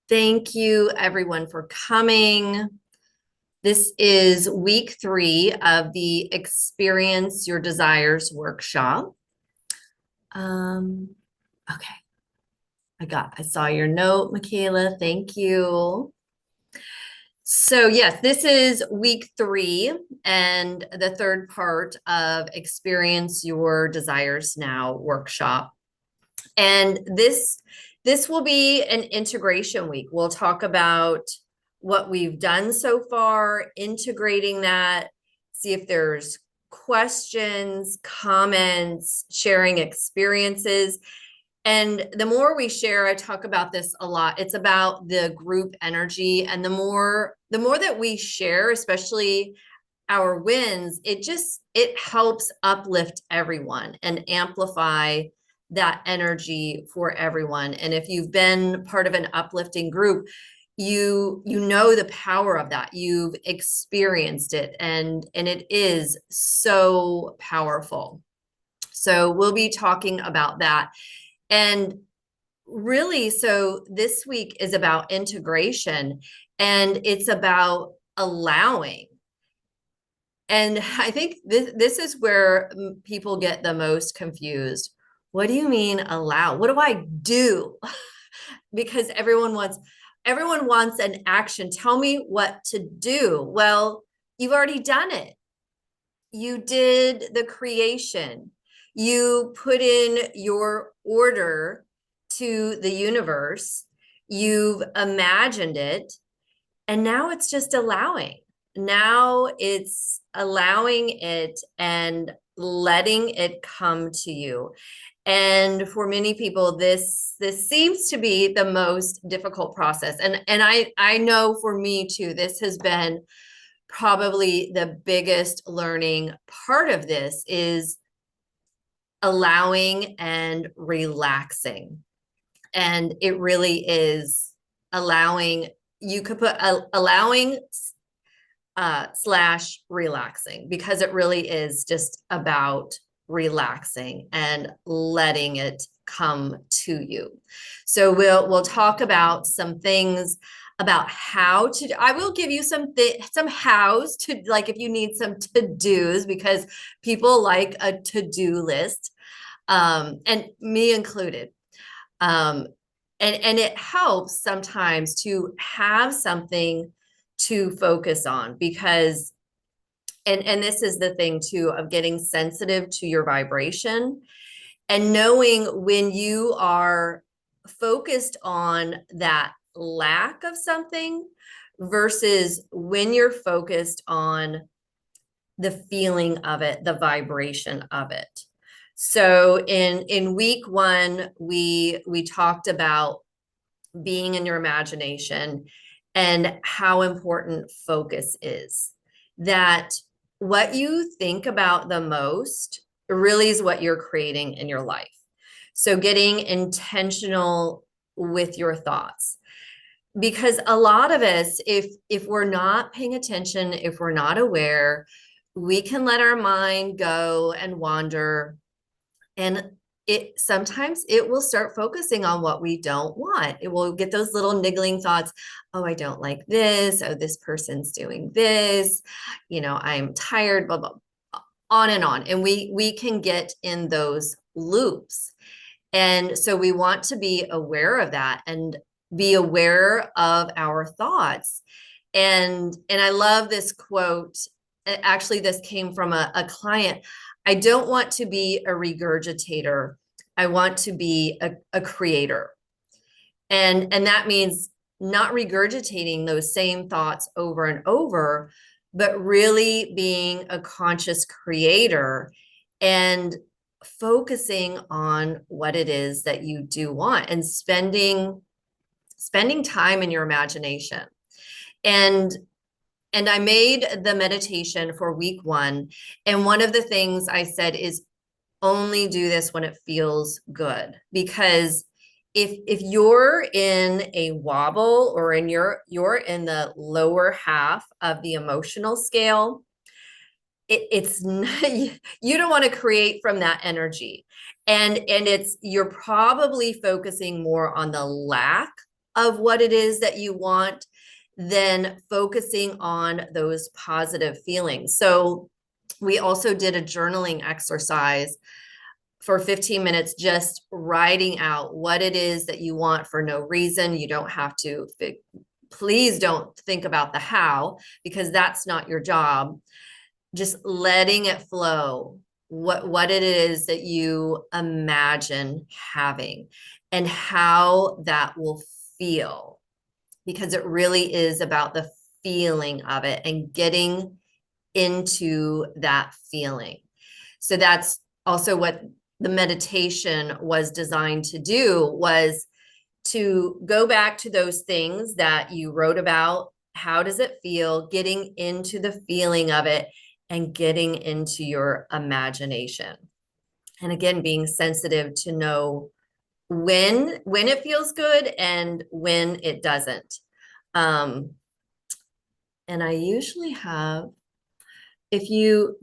Thank you, everyone, for coming. This is week 3 of the Experience Your Desires workshop. Um, okay, I saw your note, Michaela. Thank you. So, yes, this is week 3 and the third part of Experience Your Desires Now workshop. And this will be an integration week. We'll talk about what we've done so far, integrating that, see if there's questions, comments, sharing experiences. And the more we share, I talk about this a lot. It's about the group energy. And the more that we share, especially our wins, it helps uplift everyone and amplify that energy for everyone. And if you've been part of an uplifting group, you know the power of that. You've experienced it, and it is so powerful. So we'll be talking about that. And really, so this week is about integration, and it's about allowing. And I think this is where people get the most confused. What do you mean allow? What do I do? Because everyone wants an action. Tell me what to do. Well, you've already done it. You did the creation. You put in your order to the universe. You've imagined it. And now it's just allowing. Now it's allowing it and letting it come to you. And for many people, this seems to be the most difficult process. And I know for me too, this has been probably the biggest learning part of this is allowing and relaxing. And it really is allowing. You could put allowing slash relaxing, because it really is just about relaxing and letting it come to you. So we'll talk about some things about how to. I will give you some hows to, like, if you need some to-dos, because people like a to-do list, and me included. And it helps sometimes to have something to focus on, because and this is the thing too of getting sensitive to your vibration and knowing when you are focused on that lack of something versus when you're focused on the feeling of it, the vibration of it. So in week 1, we talked about being in your imagination and how important focus is. That what you think about the most really is what you're creating in your life. So getting intentional with your thoughts. Because a lot of us, if we're not paying attention, if we're not aware, we can let our mind go and wander. And sometimes it will start focusing on what we don't want. It will get those little niggling thoughts. Oh, I don't like this. Oh, this person's doing this. I'm tired, blah, blah, on and on. And we can get in those loops. And so we want to be aware of that and be aware of our thoughts. And I love this quote. Actually, this came from a client. I don't want to be a regurgitator. I want to be a creator. And that means not regurgitating those same thoughts over and over, but really being a conscious creator and focusing on what it is that you do want and spending time in your imagination. And I made the meditation for week 1. And one of the things I said is only do this when it feels good. Because if you're in a wobble or you're in the lower half of the emotional scale, it's not, you don't want to create from that energy. And you're probably focusing more on the lack of what it is that you want, then focusing on those positive feelings. So we also did a journaling exercise for 15 minutes, just writing out what it is that you want for no reason. You don't have to, please don't think about the how, because that's not your job. Just letting it flow, what it is that you imagine having and how that will feel, because it really is about the feeling of it and getting into that feeling. So that's also what the meditation was designed to do, was to go back to those things that you wrote about. How does it feel? Getting into the feeling of it and getting into your imagination. And again, being sensitive to know when it feels good and when it doesn't. And I usually have, if you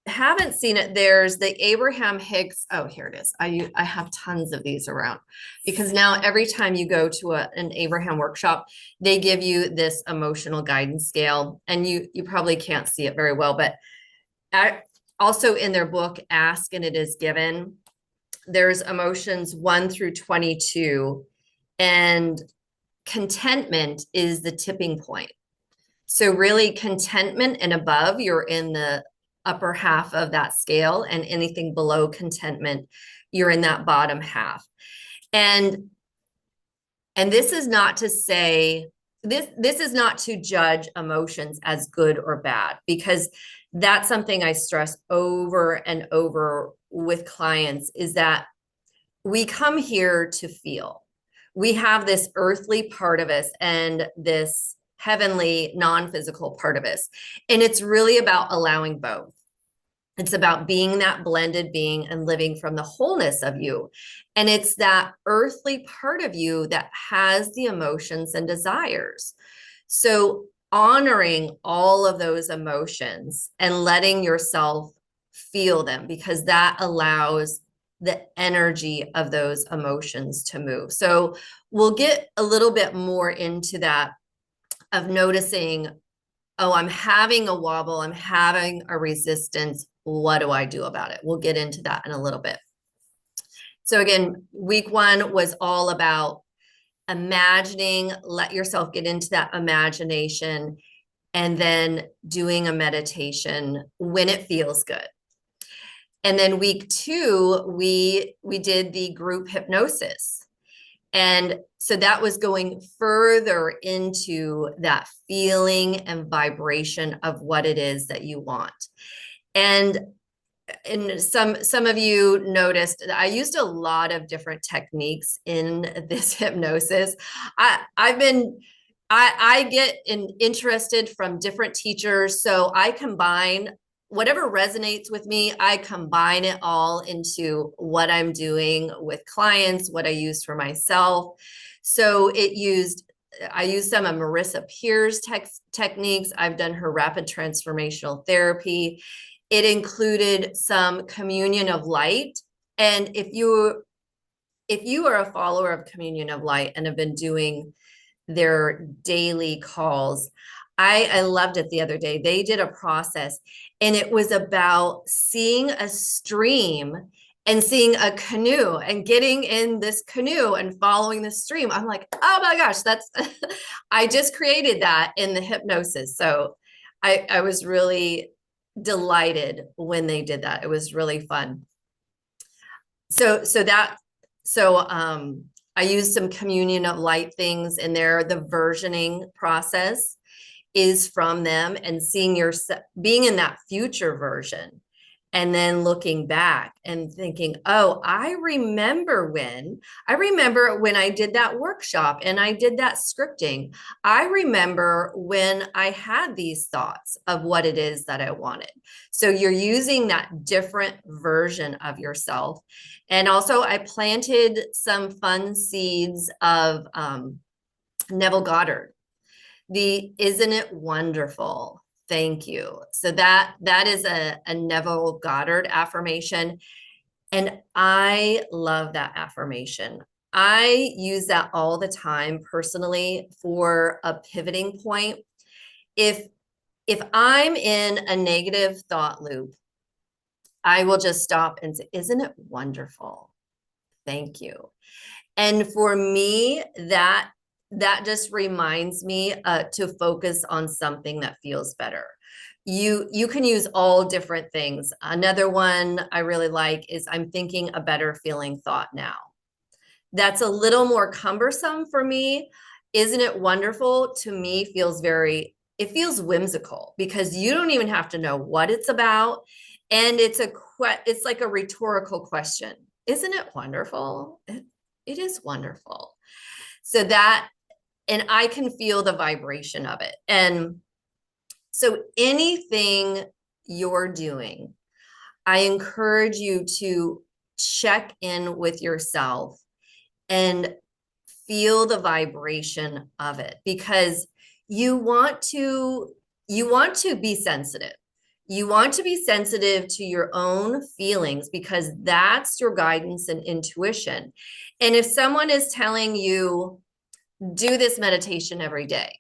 haven't seen it, there's the Abraham Hicks. Oh, here it is. I have tons of these around, because now every time you go to an Abraham workshop, they give you this emotional guidance scale, and you probably can't see it very well, but also in their book, Ask and It Is Given, there's emotions 1 through 22, and contentment is the tipping point. So really, contentment and above, you're in the upper half of that scale, and anything below contentment, you're in that bottom half. And this is not to say, this is not to judge emotions as good or bad, because that's something I stress over and over with clients, is that we come here to feel. We have this earthly part of us and this heavenly non-physical part of us. And it's really about allowing both. It's about being that blended being and living from the wholeness of you. And it's that earthly part of you that has the emotions and desires. So honoring all of those emotions and letting yourself feel them, because that allows the energy of those emotions to move. So we'll get a little bit more into that, of noticing, oh, I'm having a wobble, I'm having a resistance. What do I do about it? We'll get into that in a little bit. So again, week 1 was all about imagining, let yourself get into that imagination, and then doing a meditation when it feels good. And then week 2, we did the group hypnosis. And so that was going further into that feeling and vibration of what it is that you want. And some of you noticed that I used a lot of different techniques in this hypnosis. I get interested from different teachers, so I combine whatever resonates with me. I combine it all into what I'm doing with clients, what I use for myself. So I used some of Marissa Peer's techniques. I've done her rapid transformational therapy. It included some communion of light. And if you are a follower of Communion of Light and have been doing their daily calls, I loved it the other day. They did a process, and it was about seeing a stream and seeing a canoe and getting in this canoe and following the stream. I'm like, oh my gosh, that's, I just created that in the hypnosis. So I was really delighted when they did that. It was really fun. So I used some Communion of Light things in there. The versioning process is from them, and seeing yourself being in that future version, and then looking back and thinking, oh, I remember when I did that workshop and I did that scripting. I remember when I had these thoughts of what it is that I wanted. So you're using that different version of yourself. And also I planted some fun seeds of Neville Goddard. Isn't it wonderful? Thank you. So that is a Neville Goddard affirmation. And I love that affirmation. I use that all the time personally for a pivoting point. If I'm in a negative thought loop, I will just stop and say, isn't it wonderful? Thank you. And for me, that just reminds me to focus on something that feels better. You can use all different things. Another one I really like is I'm thinking a better feeling thought now. That's a little more cumbersome for me. Isn't it wonderful? To me, it feels whimsical because you don't even have to know what it's about. And it's like a rhetorical question. Isn't it wonderful? It is wonderful. So and I can feel the vibration of it. And so anything you're doing, I encourage you to check in with yourself and feel the vibration of it, because you want to be sensitive. You want to be sensitive to your own feelings because that's your guidance and intuition. And if someone is telling you, do this meditation every day,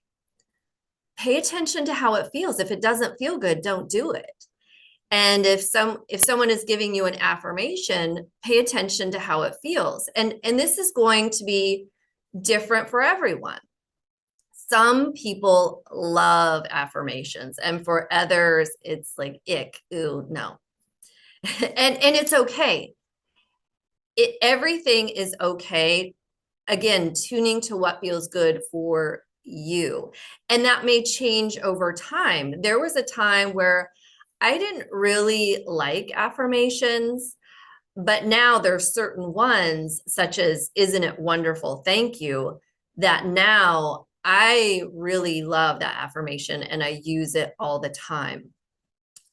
pay attention to how it feels. If it doesn't feel good, don't do it. And if someone is giving you an affirmation, pay attention to how it feels. And this is going to be different for everyone. Some people love affirmations, and for others, it's like, ick, ooh, no. and it's okay. Everything is okay. Again, tuning to what feels good for you. And that may change over time. There was a time where I didn't really like affirmations, but now there's certain ones, such as, isn't it wonderful? Thank you, that now I really love that affirmation and I use it all the time.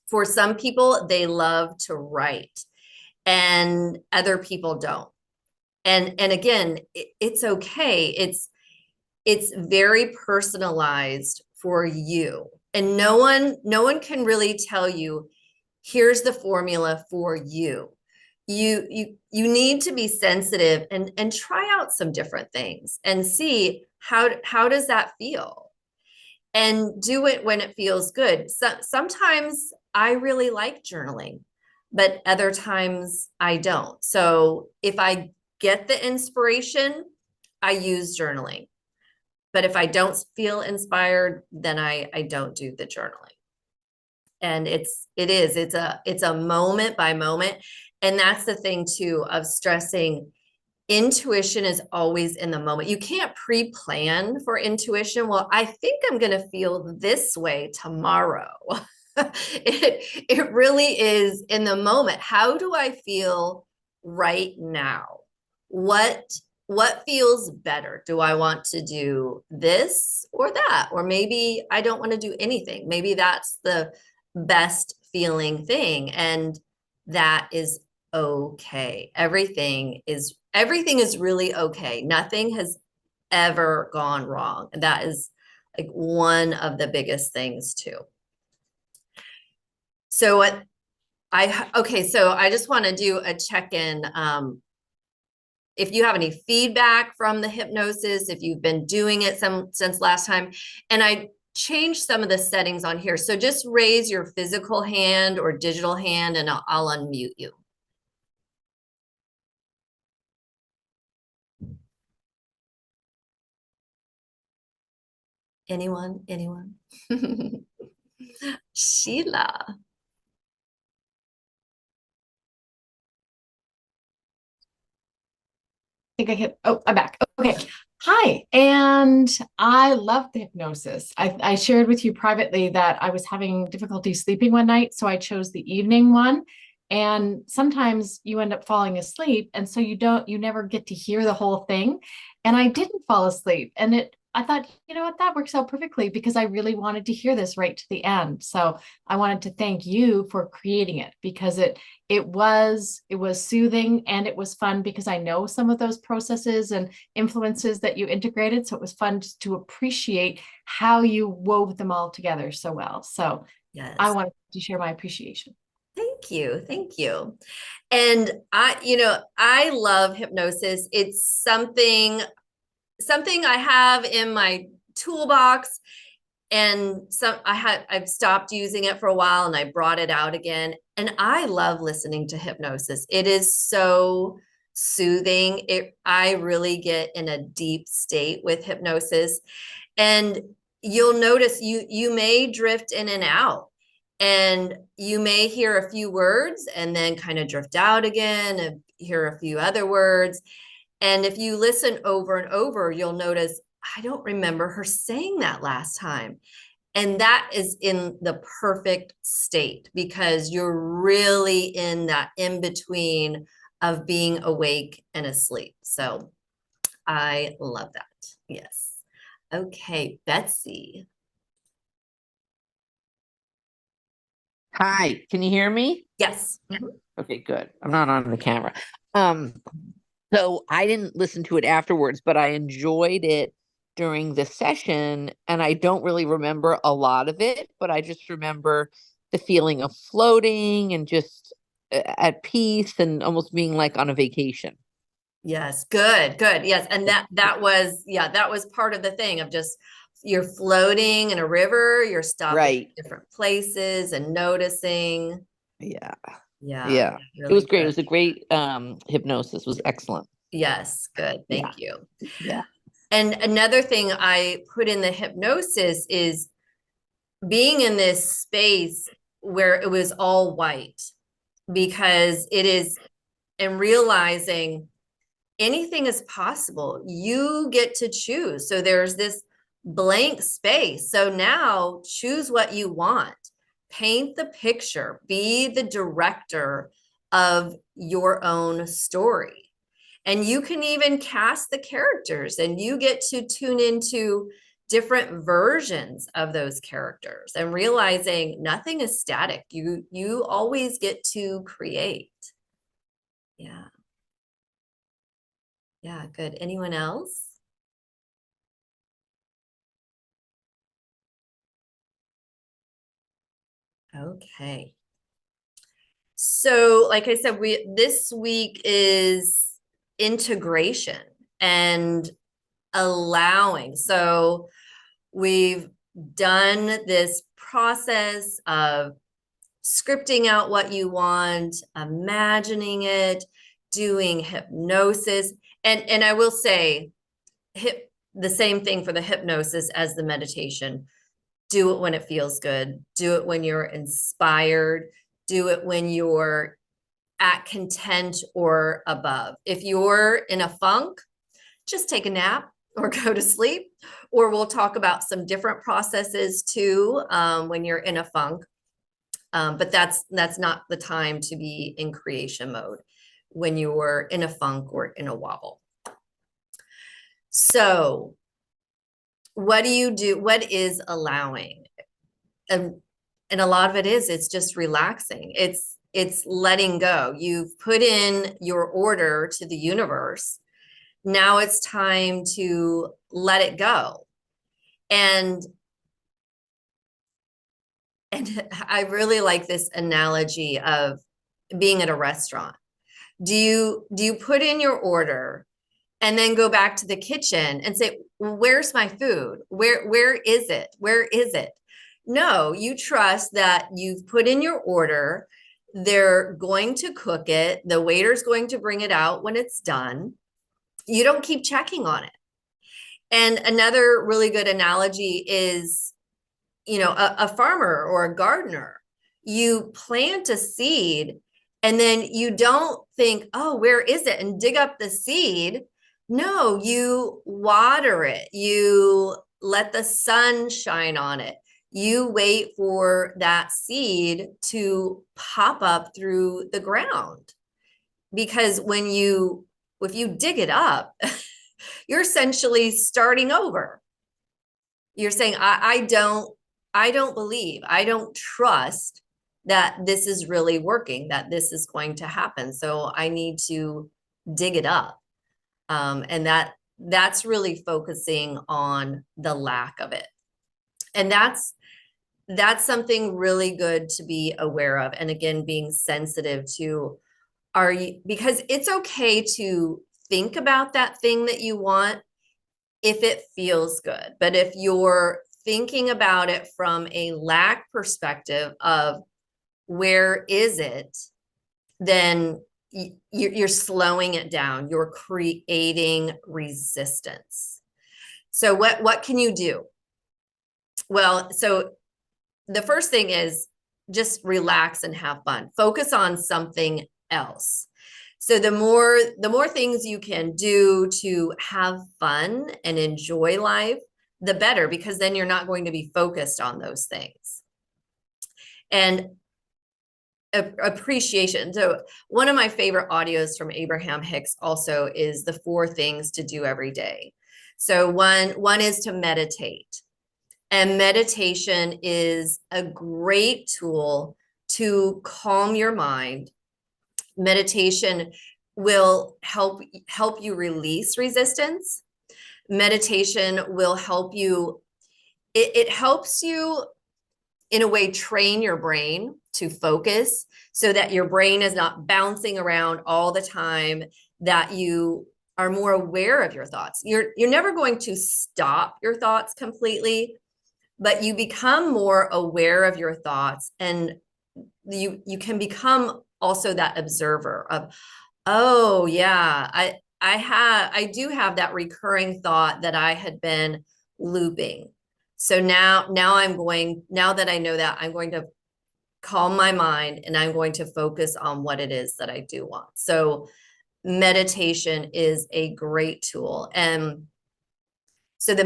For some people, they love to write and other people don't. And again, it's okay. It's very personalized for you. And no one can really tell you, here's the formula for you. You need to be sensitive and try out some different things and see how does that feel, and do it when it feels good. Sometimes I really like journaling, but other times I don't. So if I get the inspiration, I use journaling. But if I don't feel inspired, then I don't do the journaling. And it's a moment by moment. And that's the thing too of stressing. Intuition is always in the moment. You can't pre-plan for intuition. Well, I think I'm going to feel this way tomorrow. It really is in the moment. How do I feel right now? What feels better? Do I want to do this or that? Or maybe I don't want to do anything. Maybe that's the best feeling thing. And that is okay. Everything is really okay. Nothing has ever gone wrong. And that is like one of the biggest things too. So so I just want to do a check-in. If you have any feedback from the hypnosis, if you've been doing it since last time, and I changed some of the settings on here. So just raise your physical hand or digital hand and I'll unmute you. Anyone? Sheila. Think I hit, oh, I'm back. Okay. Hi. And I love the hypnosis. I shared with you privately that I was having difficulty sleeping one night. So I chose the evening one. And sometimes you end up falling asleep. And so you never get to hear the whole thing. And I didn't fall asleep. And I thought, you know what, that works out perfectly because I really wanted to hear this right to the end. So I wanted to thank you for creating it because it was soothing and it was fun because I know some of those processes and influences that you integrated. So it was fun to appreciate how you wove them all together so well. So Yes. I wanted to share my appreciation. Thank you. Thank you. And I love hypnosis. It's something I have in my toolbox, and I've stopped using it for a while and I brought it out again. And I love listening to hypnosis. It is so soothing. I really get in a deep state with hypnosis. And you'll notice you may drift in and out, and you may hear a few words and then kind of drift out again and hear a few other words. And if you listen over and over, you'll notice, I don't remember her saying that last time. And that is in the perfect state, because you're really in that in between of being awake and asleep. So I love that. Yes. Okay, Betsy. Hi, can you hear me? Yes. Okay, good. I'm not on the camera. Um, so I didn't listen to it afterwards, but I enjoyed it during the session, and I don't really remember a lot of it, but I just remember the feeling of floating and just at peace and almost being like on a vacation. Yes. Good. Good. Yes. And that was part of the thing of just you're floating in a river, you're stopping Right. at different places and noticing. Yeah. Yeah. Yeah. It Really was great. It good. was a great hypnosis. It was excellent. Yes. Good. Thank you. Yeah. And another thing I put in the hypnosis is being in this space where it was all white, because it is, and realizing anything is possible. You get to choose. So there's this blank space. So now choose what you want. Paint the picture. Be the director of your own story. And you can even cast the characters, and you get to tune into different versions of those characters, and realizing nothing is static. You always get to create. Yeah. Yeah, good. Anyone else? Okay. So, like I said, this week is integration and allowing. So, we've done this process of scripting out what you want, imagining it, doing hypnosis. And I will say, the same thing for the hypnosis as the meditation. Do it when it feels good. Do it when you're inspired. Do it when you're at content or above. If you're in a funk, just take a nap or go to sleep. Or we'll talk about some different processes too, when you're in a funk. But that's not the time to be in creation mode when you're in a funk or in a wobble. So what do you do? What is allowing? And a lot of it is, it's just relaxing. It's letting go. You've put in your order to the universe. Now it's time to let it go. And I really like this analogy of being at a restaurant. Do you put in your order and then go back to the kitchen and say, where's my food? Where is it? Where is it? No, you trust that you've put in your order. They're going to cook it. The waiter's going to bring it out when it's done. You don't keep checking on it. And another really good analogy is, a farmer or a gardener. You plant a seed and then you don't think, oh, where is it? And dig up the seed. No, you water it. You let the sun shine on it. You wait for that seed to pop up through the ground. Because if you dig it up, you're essentially starting over. You're saying, I don't believe, I don't trust that this is really working, that this is going to happen. So I need to dig it up. And that's really focusing on the lack of it. And that's that's something really good to be aware of. And again, being sensitive to, because it's okay to think about that thing that you want if it feels good. But if you're thinking about it from a lack perspective of where is it, then you're slowing it down. You're creating resistance. So what can you do? Well, so the first thing is just relax and have fun. Focus on something else. So the more things you can do to have fun and enjoy life, the better, because then you're not going to be focused on those things. And appreciation. So one of my favorite audios from Abraham Hicks also is the 4 things to do every day. So one is to meditate. And meditation is a great tool to calm your mind. Meditation will help you release resistance. Meditation will help you, it helps you in a way train your brain to focus so that your brain is not bouncing around all the time, that you are more aware of your thoughts. You're never going to stop your thoughts completely, but you become more aware of your thoughts, and you can become also that observer of, oh yeah, I do have that recurring thought that I had been looping. So now that I know that, I'm going to calm my mind and I'm going to focus on what it is that I do want. So meditation is a great tool. And so the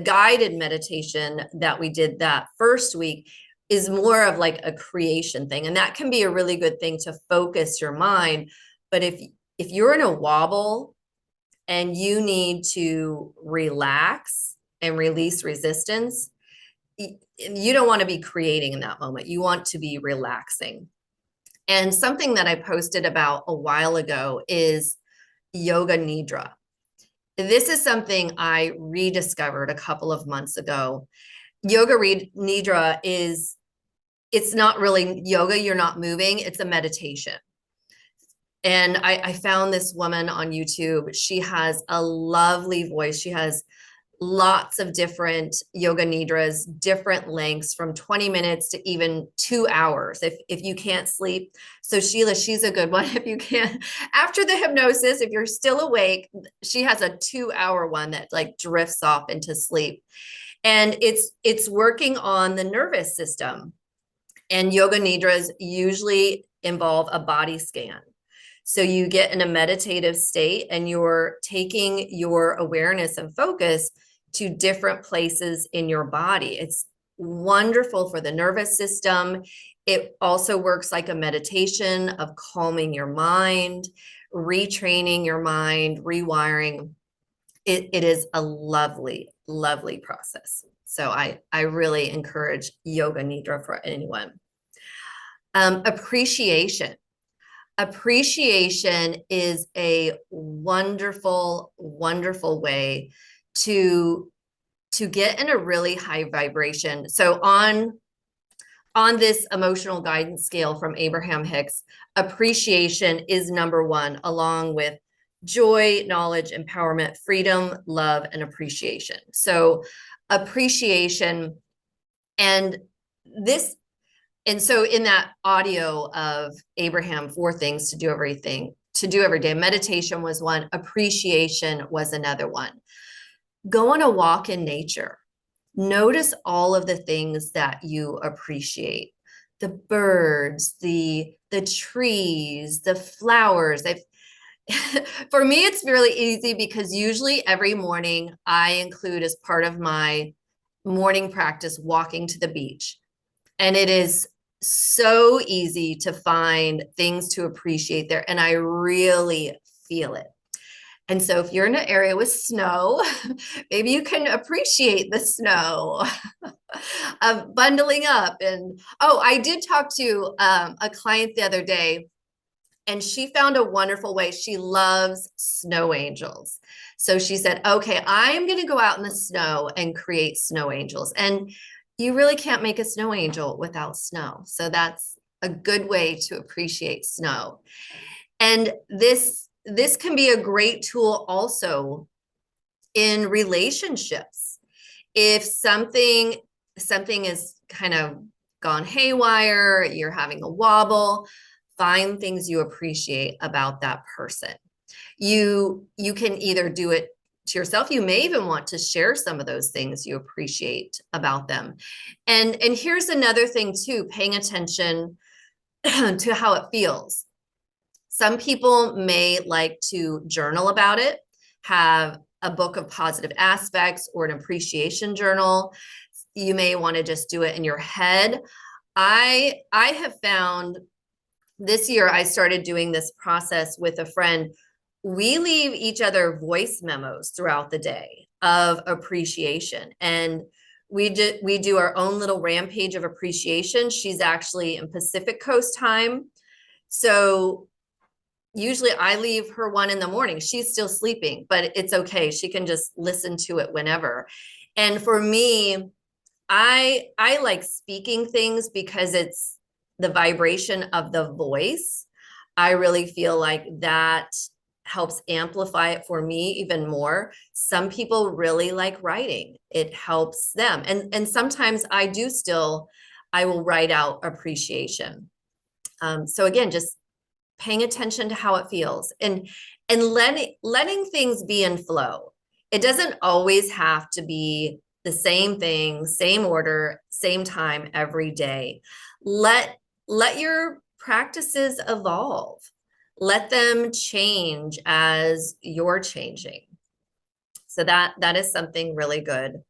guided meditation that we did that first week is more of like a creation thing. And that can be a really good thing to focus your mind. But if you're in a wobble and you need to relax and release resistance, you don't want to be creating in that moment. You want to be relaxing. And something that I posted about a while ago is yoga nidra. This is something I rediscovered a couple of months ago. Yoga nidra it's not really yoga. You're not moving. It's a meditation. And I found this woman on YouTube. She has a lovely voice. She has lots of different yoga nidras, different lengths, from 20 minutes to even 2 hours if you can't sleep. So Sheila, she's a good one. If you can't, after the hypnosis, if you're still awake, she has a 2-hour one that like drifts off into sleep. And it's working on the nervous system. And yoga nidras usually involve a body scan. So you get in a meditative state and you're taking your awareness and focus to different places in your body. It's wonderful for the nervous system. It also works like a meditation of calming your mind, retraining your mind, rewiring. It is a lovely, lovely process. So I really encourage yoga nidra for anyone. Appreciation. Appreciation is a wonderful, wonderful way to get in a really high vibration. So on this emotional guidance scale from Abraham Hicks, appreciation is number 1, along with joy, knowledge, empowerment, freedom, love, and appreciation. So appreciation, and so in that audio of Abraham, 4 things to do every day, meditation was one, appreciation was another one. Go on a walk in nature. Notice all of the things that you appreciate. The birds, the trees, the flowers. For me, it's really easy because usually every morning I include as part of my morning practice walking to the beach. And it is so easy to find things to appreciate there. And I really feel it. And so if you're in an area with snow, maybe you can appreciate the snow of bundling up. And I did talk to a client the other day, and she found a wonderful way. She loves snow angels. So she said, okay, I'm going to go out in the snow and create snow angels. And you really can't make a snow angel without snow. So that's a good way to appreciate snow. And this can be a great tool also in relationships. If something is kind of gone haywire, you're having a wobble, find things you appreciate about that person. You can either do it to yourself. You may even want to share some of those things you appreciate about them. And here's another thing too, paying attention to how it feels. Some people may like to journal about it, have a book of positive aspects or an appreciation journal. You may want to just do it in your head. I have found this year I started doing this process with a friend. We leave each other voice memos throughout the day of appreciation, and we do our own little rampage of appreciation. She's actually in Pacific Coast time, so usually I leave her one in the morning. She's still sleeping, but it's okay. She can just listen to it whenever. And for me, I like speaking things because it's the vibration of the voice. I really feel like that helps amplify it for me even more. Some people really like writing. It helps them. And sometimes I will write out appreciation. So again, just paying attention to how it feels and letting things be in flow. It doesn't always have to be the same thing, same order, same time every day. Let your practices evolve. Let them change as you're changing. So that is something really good.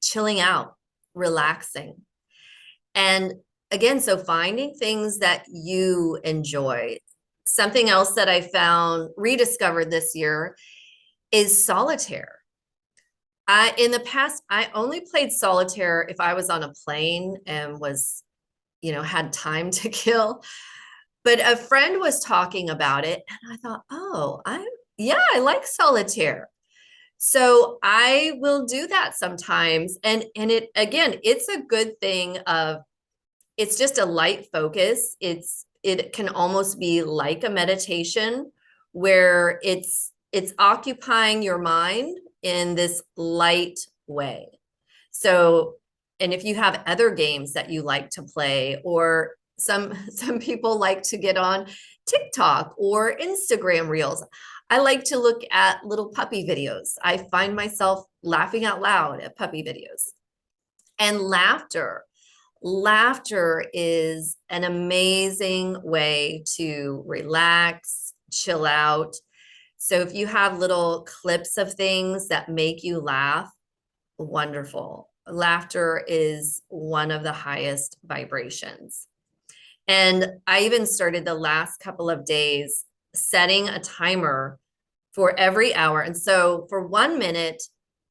Chilling out, relaxing. And again, so finding things that you enjoy. Something else that I found, rediscovered this year, is solitaire. In the past, I only played solitaire if I was on a plane and was, had time to kill. But a friend was talking about it and I thought, oh, I like solitaire. So I will do that sometimes. And it, again, it's a good thing of, it's just a light focus. It can almost be like a meditation where it's occupying your mind in this light way. So, and if you have other games that you like to play, or some people like to get on TikTok or Instagram Reels. I like to look at little puppy videos. I find myself laughing out loud at puppy videos. And laughter is an amazing way to relax, chill out. So if you have little clips of things that make you laugh, wonderful. Laughter is one of the highest vibrations. And I even started the last couple of days setting a timer for every hour. And so for 1 minute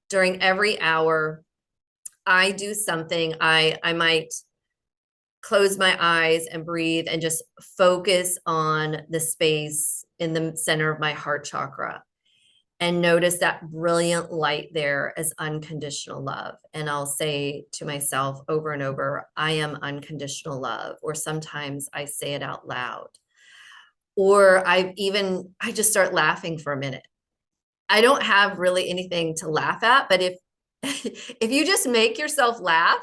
during every hour, I do something. I might close my eyes and breathe and just focus on the space in the center of my heart chakra and notice that brilliant light there as unconditional love. And I'll say to myself over and over, I am unconditional love. Or sometimes I say it out loud. Or I just start laughing for a minute. I don't have really anything to laugh at, but if you just make yourself laugh,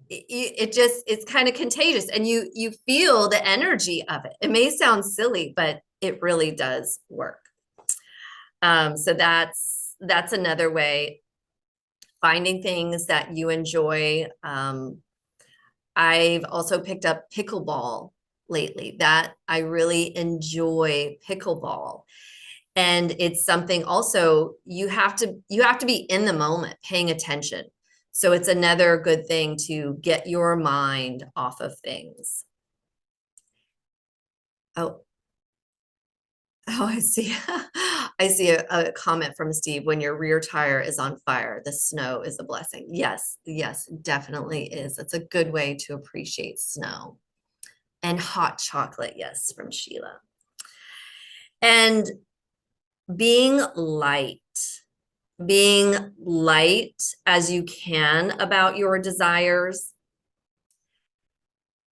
it's kind of contagious and you feel the energy of it. It may sound silly, but it really does work. So that's another way. Finding things that you enjoy. I've also picked up pickleball lately. That I really enjoy pickleball. And it's something also you have to be in the moment, paying attention. So it's another good thing to get your mind off of things. Oh, I see. I see a comment from Steve. When your rear tire is on fire, the snow is a blessing. Yes, definitely is. It's a good way to appreciate snow. And hot chocolate, yes, from Sheila. And being light. being light as you can about your desires.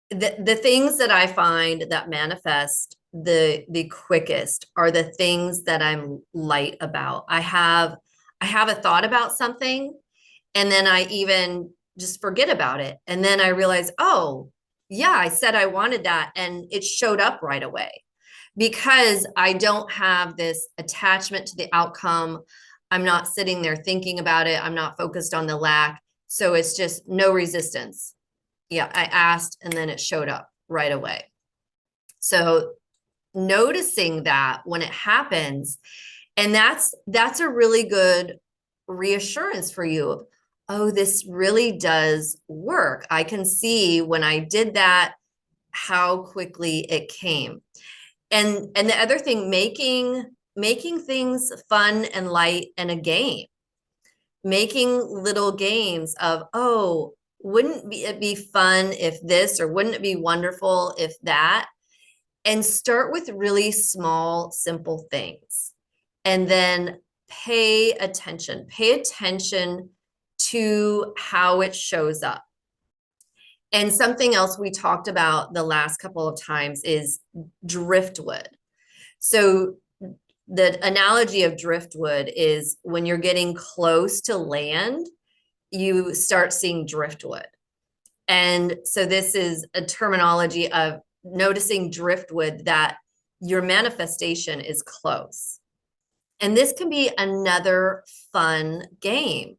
The things that I find that manifest the quickest are the things that I'm light about. I have a thought about something, and then I even just forget about it. And then I realize, oh, yeah, I said I wanted that, and it showed up right away because I don't have this attachment to the outcome. I'm not sitting there thinking about it. I'm not focused on the lack. So it's just no resistance. Yeah, I asked and then it showed up right away. So noticing that when it happens, and that's a really good reassurance for you. Oh, this really does work. I can see when I did that, how quickly it came. And the other thing, making things fun and light and a game, making little games of, oh, wouldn't it be fun if this, or wouldn't it be wonderful if that? And start with really small, simple things. And then pay attention to how it shows up. And something else we talked about the last couple of times is driftwood. So the analogy of driftwood is when you're getting close to land, you start seeing driftwood. And so this is a terminology of noticing driftwood, that your manifestation is close. And this can be another fun game.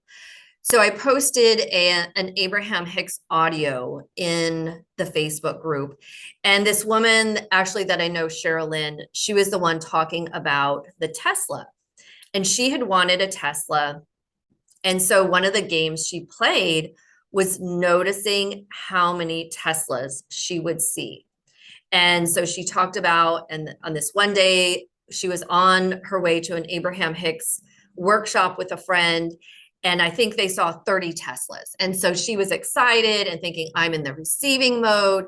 So I posted an Abraham Hicks audio in the Facebook group. And this woman, actually, that I know, Sherilyn, she was the one talking about the Tesla. And she had wanted a Tesla. And so one of the games she played was noticing how many Teslas she would see. And so she talked about, and on this one day, she was on her way to an Abraham Hicks workshop with a friend. And I think they saw 30 Teslas. And so she was excited and thinking, I'm in the receiving mode,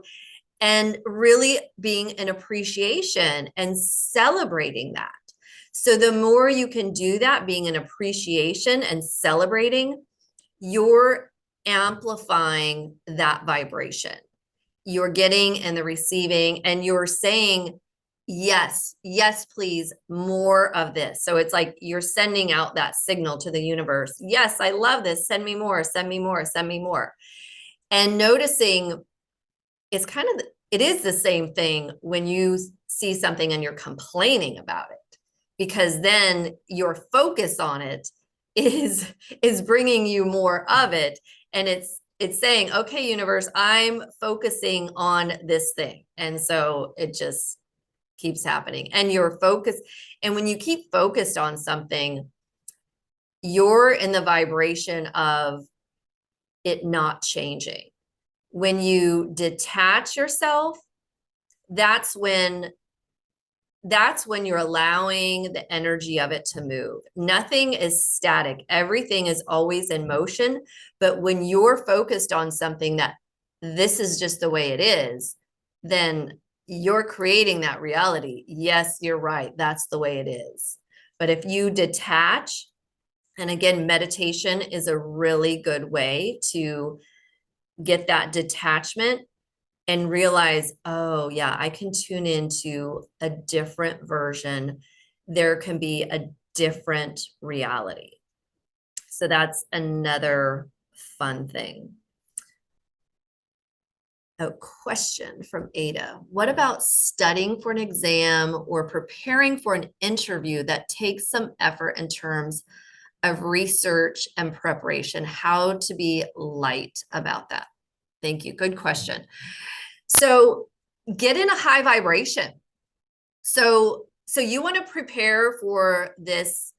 and really being an appreciation and celebrating that. So the more you can do that, being an appreciation and celebrating, you're amplifying that vibration. You're getting and the receiving, and you're saying, yes, yes, please, more of this. So it's like you're sending out that signal to the universe. Yes, I love this. Send me more, send me more, send me more. And noticing it is the same thing when you see something and you're complaining about it, because then your focus on it is bringing you more of it. And it's saying, okay, universe, I'm focusing on this thing. And so it just keeps happening, and you're focused. And when you keep focused on something, you're in the vibration of it not changing. When you detach yourself, that's when you're allowing the energy of it to move. Nothing is static. Everything is always in motion. But when you're focused on something that this is just the way it is, then you're creating that reality. Yes, you're right. That's the way it is. But if you detach, and again, meditation is a really good way to get that detachment and realize, oh yeah, I can tune into a different version. There can be a different reality. So that's another fun thing. A question from Ada. What about studying for an exam or preparing for an interview that takes some effort in terms of research and preparation? How to be light about that? Thank you. Good question. So get in a high vibration. So you want to prepare for this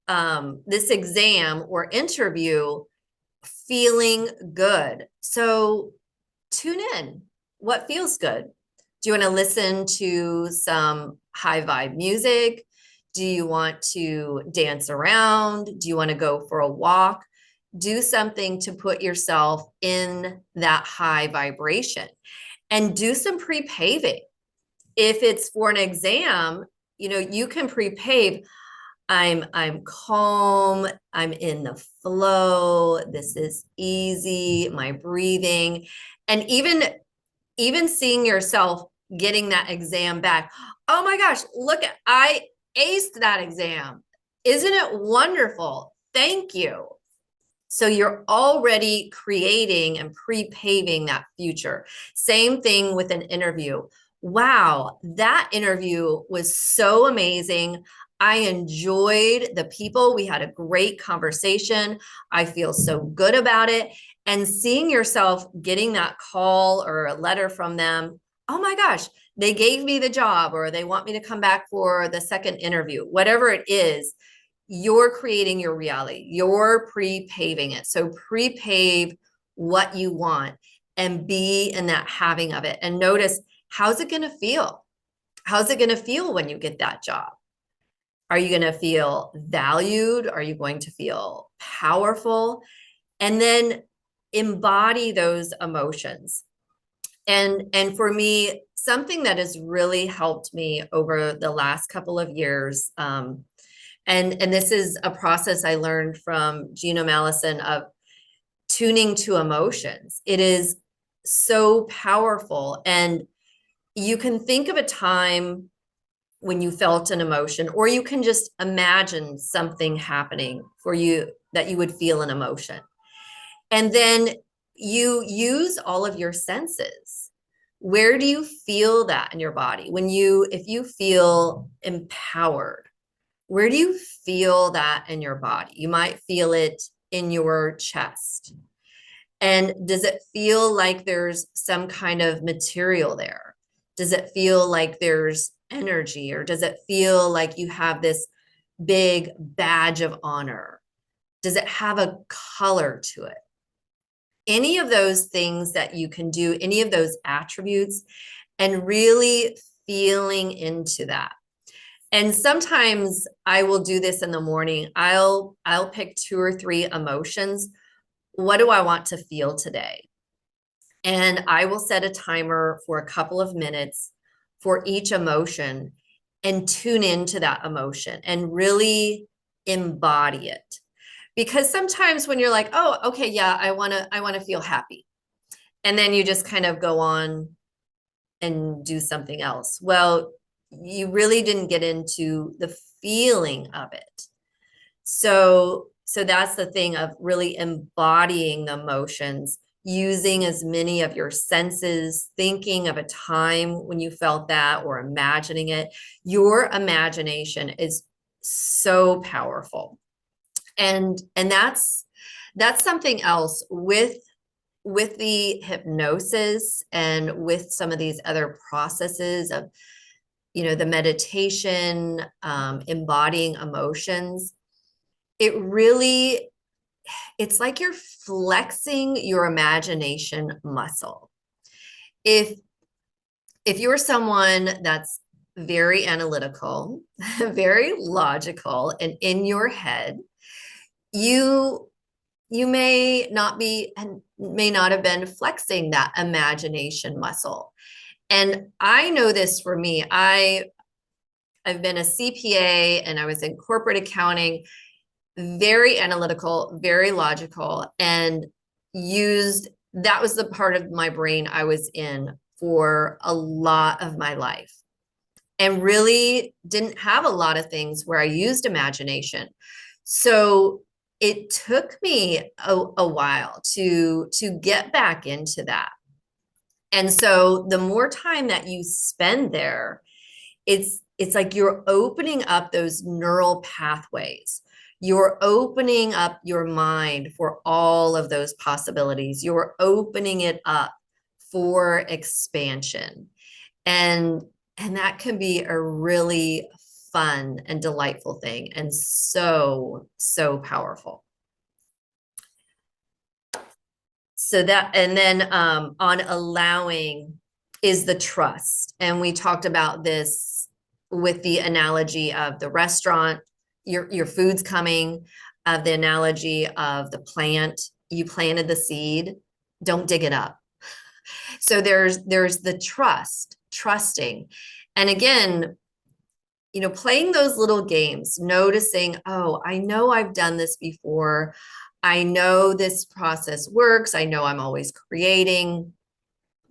exam or interview feeling good. So tune in. What feels good? Do you want to listen to some high vibe music? Do you want to dance around? Do you want to go for a walk? Do something to put yourself in that high vibration, and do some pre-paving. If it's for an exam, you can pre-pave. I'm calm, I'm in the flow, this is easy, my breathing, and even seeing yourself getting that exam back. Oh my gosh, look at, I aced that exam. Isn't it wonderful? Thank you. So you're already creating and pre-paving that future. Same thing with an interview. Wow, that interview was so amazing. I enjoyed the people. We had a great conversation. I feel so good about it. And seeing yourself getting that call or a letter from them, oh my gosh, they gave me the job, or they want me to come back for the second interview, whatever it is, you're creating your reality. You're pre-paving it. So pre-pave what you want and be in that having of it. And notice, how's it going to feel? How's it going to feel when you get that job? Are you going to feel valued? Are you going to feel powerful? And then embody those emotions. And for me, something that has really helped me over the last couple of years, and this is a process I learned from Gino Mallison of tuning to emotions. It is so powerful. And you can think of a time when you felt an emotion, or you can just imagine something happening for you that you would feel an emotion. And then you use all of your senses. Where do you feel that in your body? If you feel empowered, where do you feel that in your body? You might feel it in your chest. And does it feel like there's some kind of material there? Does it feel like there's energy, or does it feel like you have this big badge of honor? Does it have a color to it? Any of those things that you can do, any of those attributes, and really feeling into that. And sometimes I will do this in the morning. I'll pick 2 or 3 emotions. What do I want to feel today? And I will set a timer for a couple of minutes for each emotion and tune into that emotion and really embody it. Because sometimes when you're like, oh, okay, yeah, I want to feel happy. And then you just kind of go on and do something else. Well, you really didn't get into the feeling of it. So that's the thing of really embodying the emotions, using as many of your senses, thinking of a time when you felt that, or imagining it. Your imagination is so powerful. And that's something else with the hypnosis and with some of these other processes of, the meditation, embodying emotions. It's like you're flexing your imagination muscle. If you're someone that's very analytical, very logical, and in your head, you may not have been flexing that imagination muscle. And I know this for me. I've been a CPA, and I was in corporate accounting, very analytical, very logical, and that was the part of my brain I was in for a lot of my life, and really didn't have a lot of things where I used imagination. So it took me a while to get back into that. And so the more time that you spend there, it's like you're opening up those neural pathways. You're opening up your mind for all of those possibilities. You're opening it up for expansion. And that can be a really fun and delightful thing, and so powerful. So that, and then on allowing is the trust. And we talked about this with the analogy of the restaurant, your food's coming, of the analogy of the plant. You planted the seed, don't dig it up. So there's the trusting. And again, playing those little games, noticing, oh, I know I've done this before. I know this process works. I know I'm always creating.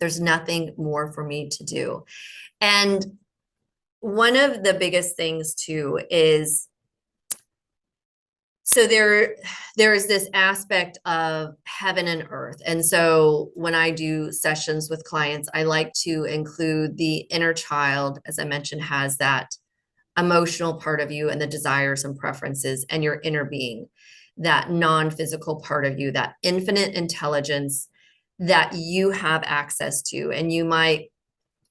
There's nothing more for me to do. And one of the biggest things too is, so there is this aspect of heaven and earth. And so when I do sessions with clients, I like to include the inner child, as I mentioned, has that emotional part of you and the desires and preferences, and your inner being, that non-physical part of you, that infinite intelligence that you have access to. And you might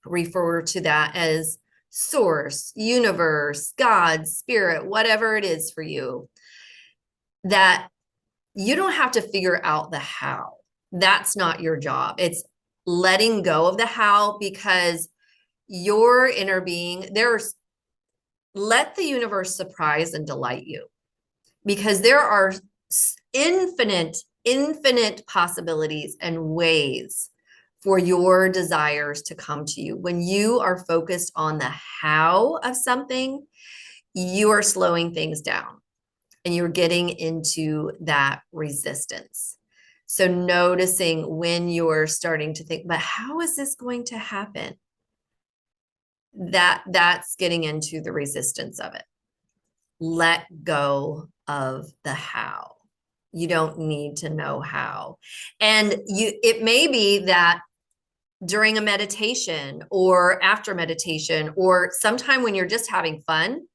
refer to that as source, universe, God, spirit, whatever it is for you, that you don't have to figure out the how. That's not your job. It's letting go of the how, because your inner being, let the universe surprise and delight you, because there are infinite possibilities and ways for your desires to come to you. When you are focused on the how of something, you are slowing things down and you're getting into that resistance. So noticing when you're starting to think, but how is this going to happen? That's getting into the resistance of it. Let go of the how. You don't need to know how. And it may be that during a meditation or after meditation or sometime when you're just having fun,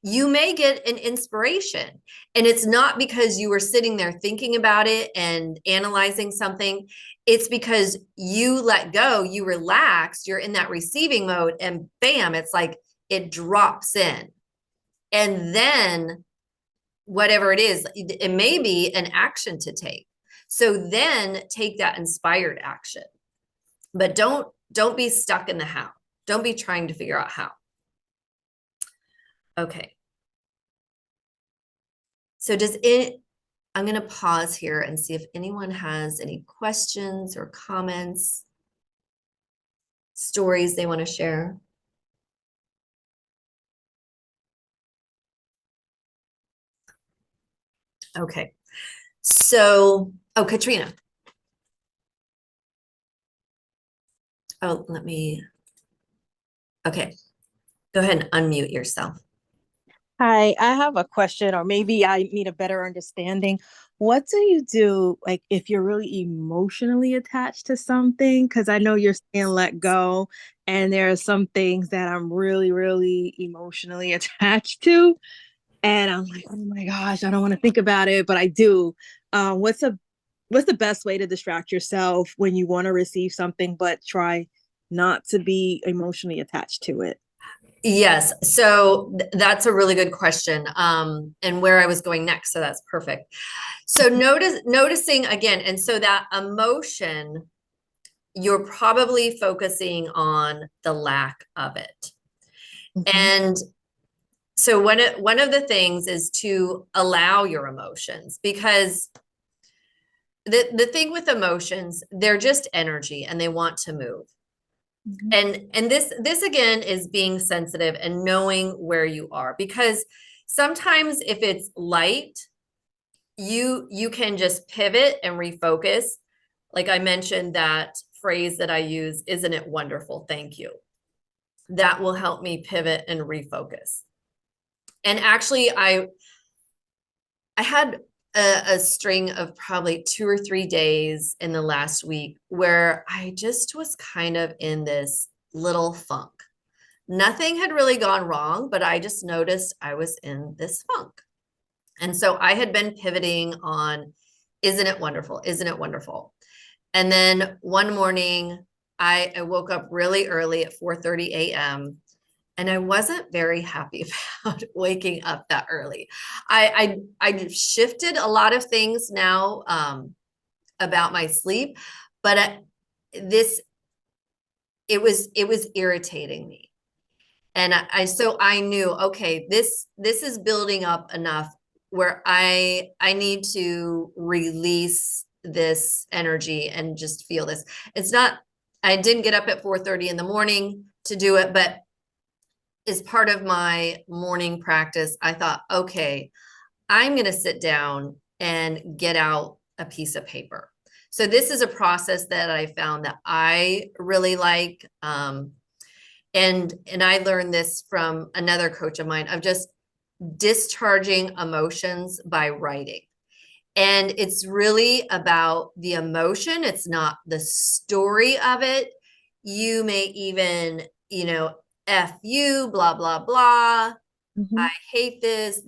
you may get an inspiration. And it's not because you were sitting there thinking about it and analyzing something. It's because you let go, you relaxed, you're in that receiving mode, and bam, it's like it drops in. And then whatever it is, it may be an action to take. So then take that inspired action. But don't be stuck in the how. Don't be trying to figure out how. Okay. So I'm going to pause here and see if anyone has any questions or comments, stories they want to share. Okay. So, Katrina. Okay. Go ahead and unmute yourself. Hi, I have a question, or maybe I need a better understanding. What do you do, like, if you're really emotionally attached to something? Because I know you're saying let go, and there are some things that I'm really, really emotionally attached to, and I'm like, oh my gosh, I don't want to think about it, but I do. What's the best way to distract yourself when you want to receive something, but try not to be emotionally attached to it? Yes. So that's a really good question. And where I was going next. So that's perfect. So noticing again, and so that emotion, you're probably focusing on the lack of it. Mm-hmm. And so one of the things is to allow your emotions, because the thing with emotions, they're just energy and they want to move. Mm-hmm. And this again is being sensitive and knowing where you are, because sometimes if it's light, you can just pivot and refocus. Like I mentioned, that phrase that I use, isn't it wonderful? Thank you. That will help me pivot and refocus. And actually, I had a string of probably 2 or 3 days in the last week where I just was kind of in this little funk. Nothing had really gone wrong, but I just noticed I was in this funk. And so I had been pivoting on, isn't it wonderful? Isn't it wonderful? And then one morning I woke up really early at 4:30 a.m. and I wasn't very happy about waking up that early. I shifted a lot of things now about my sleep, but it was irritating me. And so I knew, okay, this is building up enough where I need to release this energy and just feel this. It's not, I didn't get up at 4:30 in the morning to do it, but as part of my morning practice, I thought, okay, I'm going to sit down and get out a piece of paper. So this is a process that I found that I really like. And I learned this from another coach of mine of just discharging emotions by writing. And it's really about the emotion. It's not the story of it. You may even, F you, blah, blah, blah. Mhm. I hate this,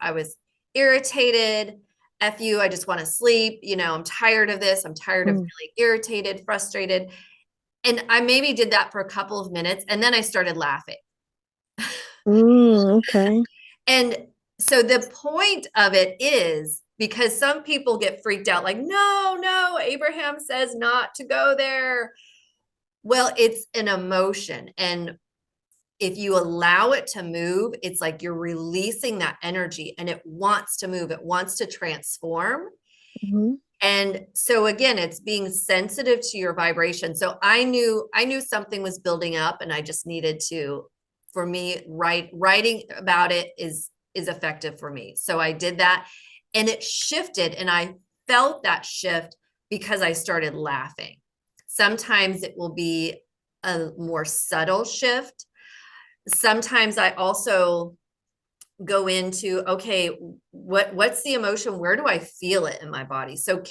I was irritated. F you, I just want to sleep. I'm tired of this. I'm tired of Mm. feeling irritated, frustrated. And I maybe did that for a couple of minutes and then I started laughing. Okay. And so the point of it is because some people get freaked out like, no, Abraham says not to go there. Well, it's an emotion. And if you allow it to move, it's like you're releasing that energy and it wants to move. It wants to transform. Mhm. And so again, it's being sensitive to your vibration. So I knew something was building up and I just needed to, for me, writing about it is effective for me. So I did that and it shifted and I felt that shift because I started laughing. Sometimes it will be a more subtle shift. Sometimes I also go into, okay, what's the emotion? Where do I feel it in my body? So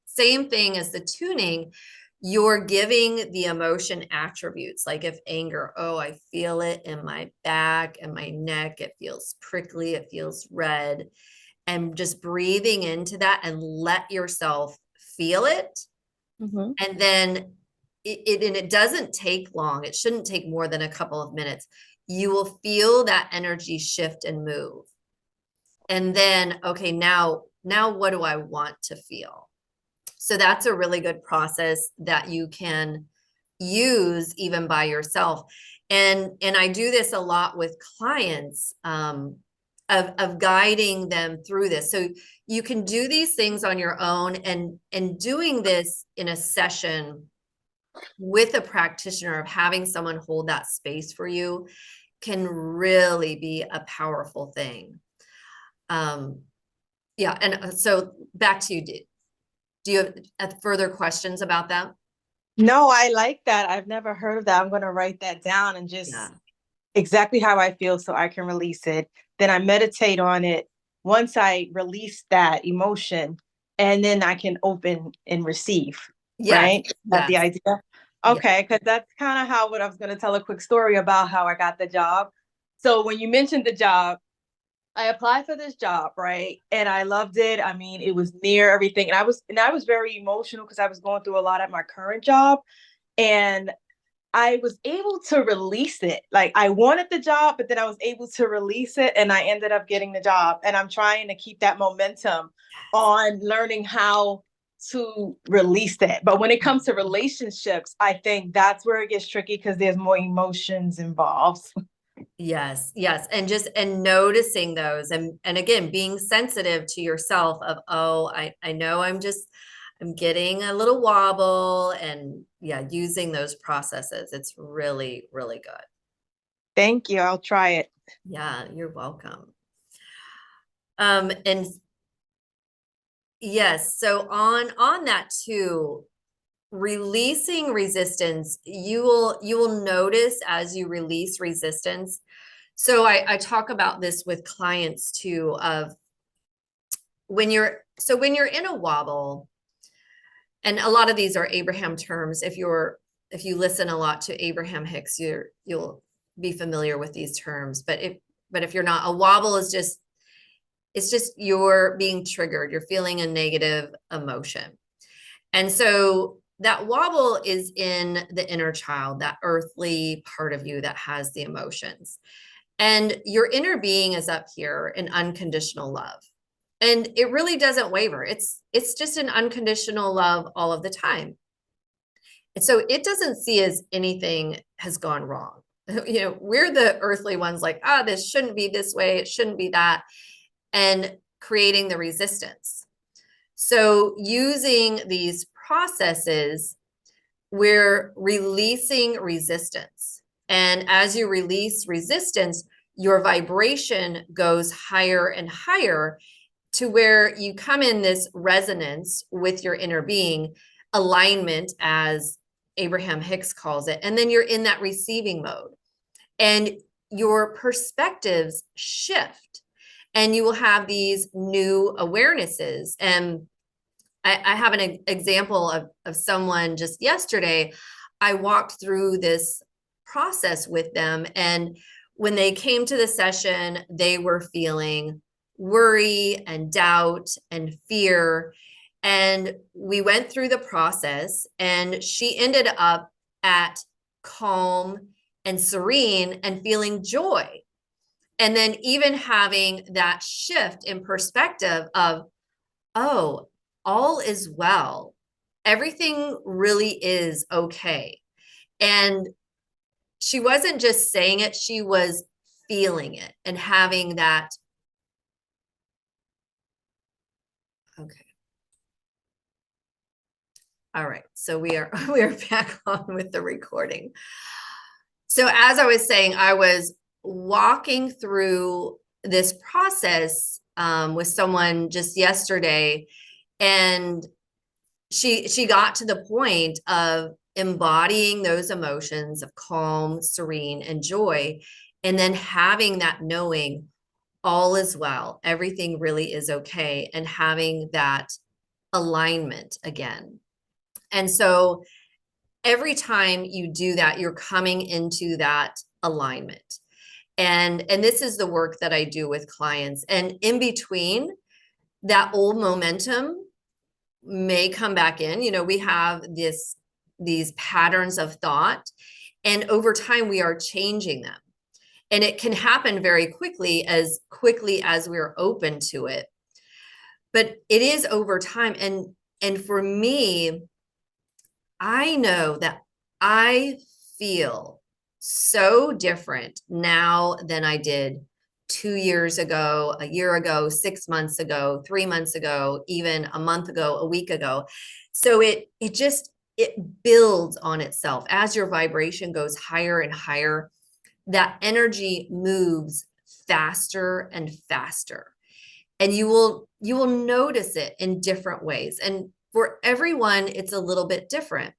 same thing as the tuning, you're giving the emotion attributes. Like if anger, oh, I feel it in my back and my neck. It feels prickly. It feels red. And just breathing into that and let yourself feel it. Mhm. And then it doesn't take long. It shouldn't take more than a couple of minutes. You will feel that energy shift and move. And then, okay, now what do I want to feel? So that's a really good process that you can use even by yourself. And I do this a lot with clients, of guiding them through this. So you can do these things on your own, and doing this in a session with a practitioner, of having someone hold that space for you, can really be a powerful thing. Yeah. And so back to you. Do you have further questions about that? No, I like that. I've never heard of that. I'm going to write that down and just Yeah. exactly how I feel so I can release it. Then I meditate on it. Once I release that emotion, and then I can open and receive, Yes. right? That's the Yes. idea. Yeah. Okay, because that's kind of how what I was going to tell a quick story about how I got the job. So when you mentioned the job, I applied for this job, right? And I loved it. I mean, it was near everything. And I was very emotional because I was going through a lot at my current job. And I was able to release it. Like I wanted the job, but then I was able to release it and I ended up getting the job. And I'm trying to keep that momentum on learning how to release that. But when it comes to relationships, I think that's where it gets tricky because there's more emotions involved. Yes. Yes. And noticing those, and again, being sensitive to yourself of, oh, I know I'm getting a little wobble, and yeah, using those processes. It's really, really good. Thank you. I'll try it. Yeah, you're welcome. And yes, so on that too, releasing resistance, you will notice as you release resistance. So I talk about this with clients too, of when you're in a wobble, and a lot of these are Abraham terms. If you listen a lot to Abraham Hicks, you'll be familiar with these terms. But if you're not, a wobble is just, it's just you're being triggered. You're feeling a negative emotion. And so that wobble is in the inner child, that earthly part of you that has the emotions. And your inner being is up here in unconditional love. And it really doesn't waver. It's just an unconditional love all of the time. And so it doesn't see as anything has gone wrong. We're the earthly ones like, this shouldn't be this way. It shouldn't be that. And creating the resistance. So using these processes, we're releasing resistance. And as you release resistance, your vibration goes higher and higher to where you come in this resonance with your inner being, alignment, as Abraham Hicks calls it. And then you're in that receiving mode, and your perspectives shift, and you will have these new awarenesses. And I have an example of someone just yesterday. I walked through this process with them, and when they came to the session, they were feeling worry and doubt and fear. And we went through the process, and she ended up at calm and serene and feeling joy. And then even having that shift in perspective of, oh, all is well. Everything really is okay. And she wasn't just saying it, she was feeling it and having that. Okay. All right. So we are back on with the recording. So as I was saying, I was walking through this process with someone just yesterday, and she got to the point of embodying those emotions of calm, serene, and joy, and then having that knowing all is well, everything really is okay, and having that alignment again. And so every time you do that, you're coming into that alignment. And this is the work that I do with clients. And in between, that old momentum may come back in. You know, we have these patterns of thought, and over time we are changing them. And it can happen very quickly as we're open to it. But it is over time. And for me, I know that I feel so different now than I did 2 years ago, a year ago, 6 months ago, 3 months ago, even a month ago, a week ago. So it builds on itself as your vibration goes higher and higher. That energy moves faster and faster, and you will notice it in different ways. And for everyone, it's a little bit different.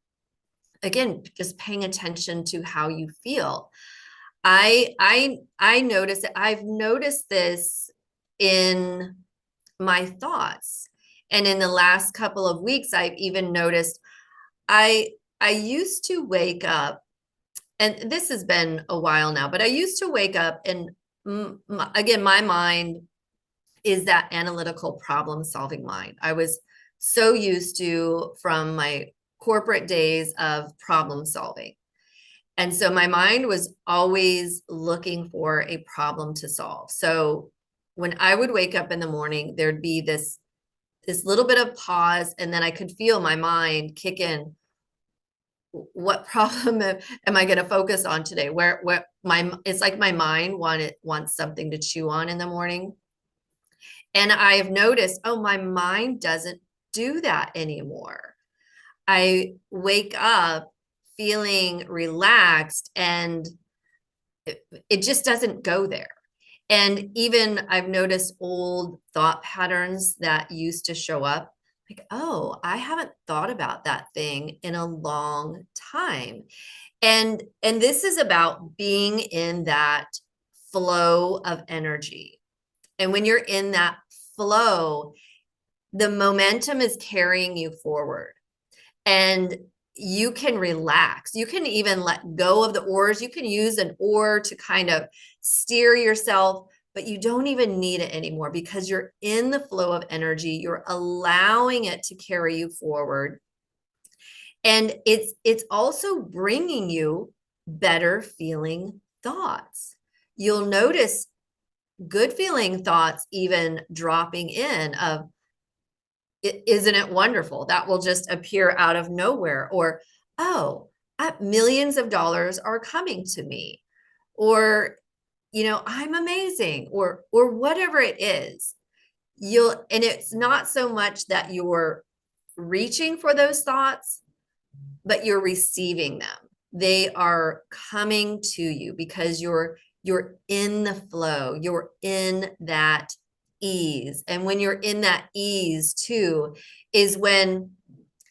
Again, just paying attention to how you feel. I notice it. I've noticed this in my thoughts. And in the last couple of weeks, I've even noticed I used to wake up, and this has been a while now, but I used to wake up, and again, my mind is that analytical problem solving mind. I was so used to, from my corporate days, of problem solving. And so my mind was always looking for a problem to solve. So when I would wake up in the morning, there'd be this little bit of pause, and then I could feel my mind kick in. What problem am I going to focus on today? It's like my mind wants something to chew on in the morning. And I've noticed, oh, my mind doesn't do that anymore. I wake up feeling relaxed, and it just doesn't go there. And even I've noticed old thought patterns that used to show up, like, oh, I haven't thought about that thing in a long time. And this is about being in that flow of energy. And when you're in that flow, the momentum is carrying you forward, and you can relax. You can even let go of the oars. You can use an oar to kind of steer yourself, but you don't even need it anymore because you're in the flow of energy. You're allowing it to carry you forward. And it's also bringing you better feeling thoughts. You'll notice good feeling thoughts even dropping in of, isn't it wonderful? That will just appear out of nowhere. Or, oh, millions of dollars are coming to me. Or, I'm amazing, or whatever it is. And it's not so much that you're reaching for those thoughts, but you're receiving them. they are coming to you because you're in the flow, you're in that ease. And when you're in that ease too, is when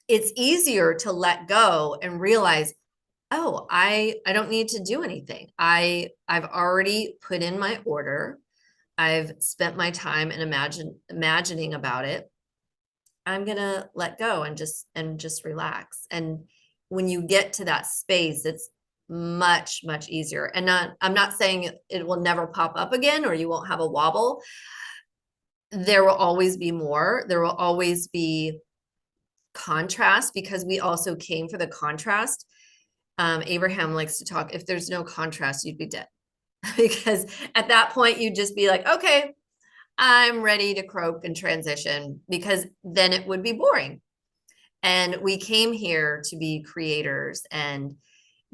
it's easier to let go and realize, oh, I don't need to do anything. I've already put in my order. I've spent my time and imagining about it. I'm gonna let go and just relax. And when you get to that space, it's much, much easier. And I'm not saying it will never pop up again or you won't have a wobble. There will always be more. There will always be contrast because we also came for the contrast. Abraham likes to talk, if there's no contrast, you'd be dead. Because at that point, you'd just be like, okay, I'm ready to croak and transition, because then it would be boring. And we came here to be creators and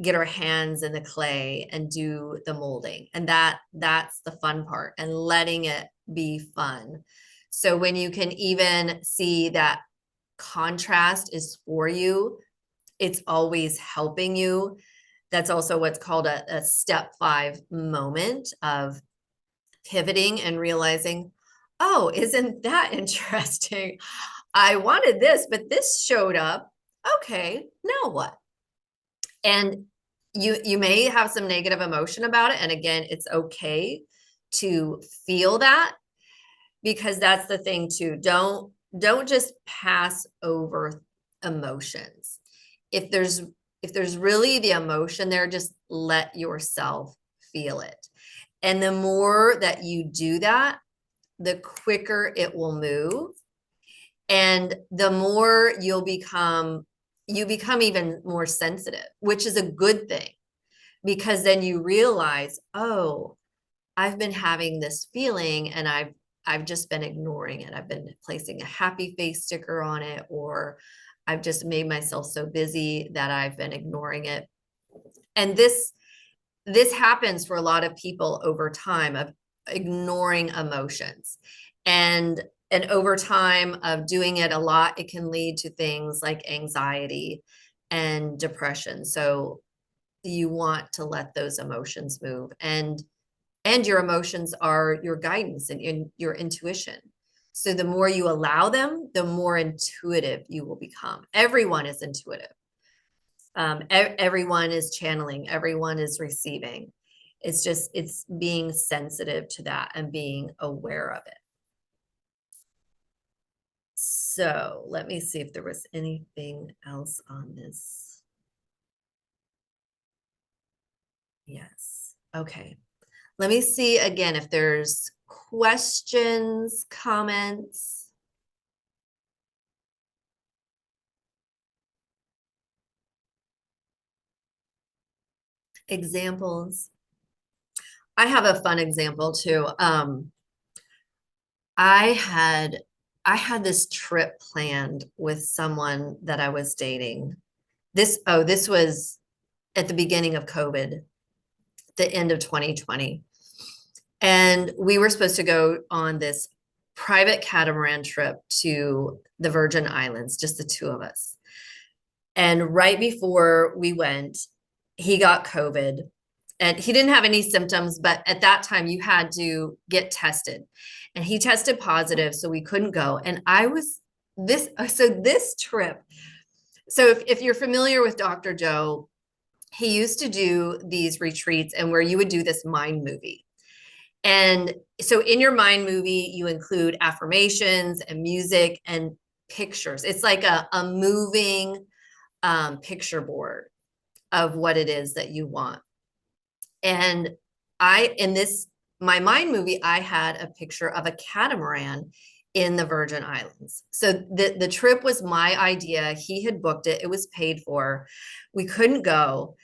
get our hands in the clay and do the molding. And that's the fun part, and letting it be fun. So when you can even see that contrast is for you, it's always helping you. That's also what's called a step 5 moment of pivoting and realizing, oh, isn't that interesting? I wanted this, but this showed up. Okay, now what? And you may have some negative emotion about it. And again, it's okay to feel that, because that's the thing too. Don't just pass over emotions. If there's really the emotion there, just let yourself feel it. And the more that you do that, the quicker it will move. And the more you become even more sensitive, which is a good thing, because then you realize, oh, I've been having this feeling and I've just been ignoring it. I've been placing a happy face sticker on it, or I've just made myself so busy that I've been ignoring it. And this happens for a lot of people over time, of ignoring emotions. And over time of doing it a lot, it can lead to things like anxiety and depression. So you want to let those emotions move, and your emotions are your guidance and your intuition. So the more you allow them, the more intuitive you will become. Everyone is intuitive. Everyone is channeling, everyone is receiving. It's being sensitive to that and being aware of it. So let me see if there was anything else on this. Yes. Okay. Let me see again if there's questions, comments. Examples. I have a fun example too. I had this trip planned with someone that I was dating. This was at the beginning of COVID, the end of 2020. And we were supposed to go on this private catamaran trip to the Virgin Islands, just the two of us. And right before we went, he got COVID, and he didn't have any symptoms, but at that time you had to get tested, and he tested positive, so we couldn't go. And this trip, so if you're familiar with Dr. Joe, he used to do these retreats and where you would do this mind movie. And so in your mind movie, you include affirmations and music and pictures. It's like a moving picture board of what it is that you want. And my mind movie, I had a picture of a catamaran in the Virgin Islands. So the trip was my idea. He had booked it. It was paid for. We couldn't go.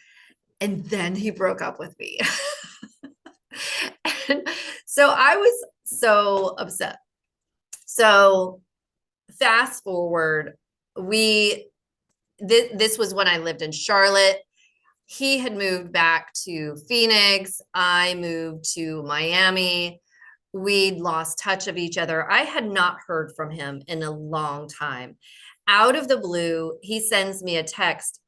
And then he broke up with me. And so I was so upset. So fast forward, this was when I lived in Charlotte. He had moved back to Phoenix. I moved to Miami. We'd lost touch of each other. I had not heard from him in a long time. Out of the blue, he sends me a text.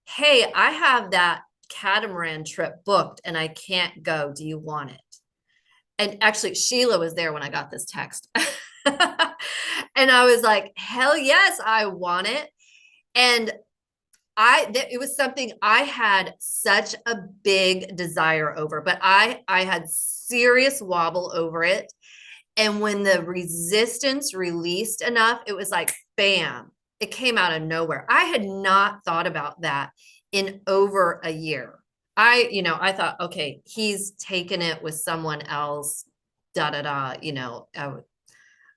hey, I have that catamaran trip booked and I can't go. Do you want it? And actually, Sheila was there when I got this text. And I was like, hell yes, I want it. And it was something I had such a big desire over, but I had serious wobble over it. And when the resistance released enough, it was like, bam, it came out of nowhere. I had not thought about that in over a year. I thought, okay, he's taken it with someone else, da, da, da,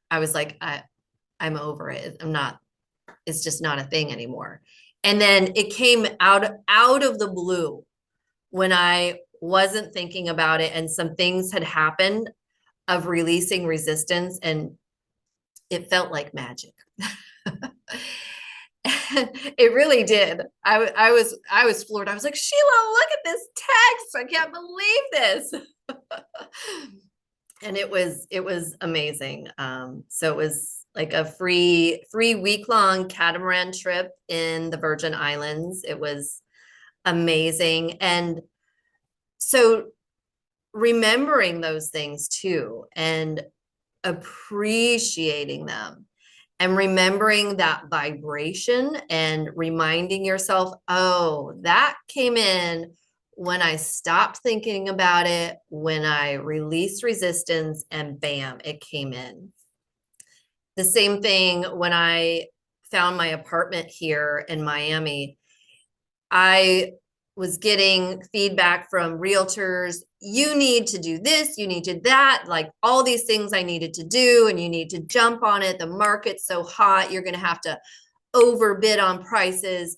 I was like, I'm over it. It's just not a thing anymore. And then it came out of the blue when I wasn't thinking about it and some things had happened of releasing resistance, and it felt like magic. It really did. I was floored. I was like, Sheila, look at this text. I can't believe this. And it was amazing. So it was like a free week-long catamaran trip in the Virgin Islands. It was amazing. And so remembering those things too, and appreciating them, and remembering that vibration, and reminding yourself, oh, that came in when I stopped thinking about it, when I released resistance, and bam, it came in. The same thing when I found my apartment here in Miami. I was getting feedback from realtors. You need to do this, you need to that, like all these things I needed to do, and you need to jump on it. The market's so hot, you're going to have to overbid on prices.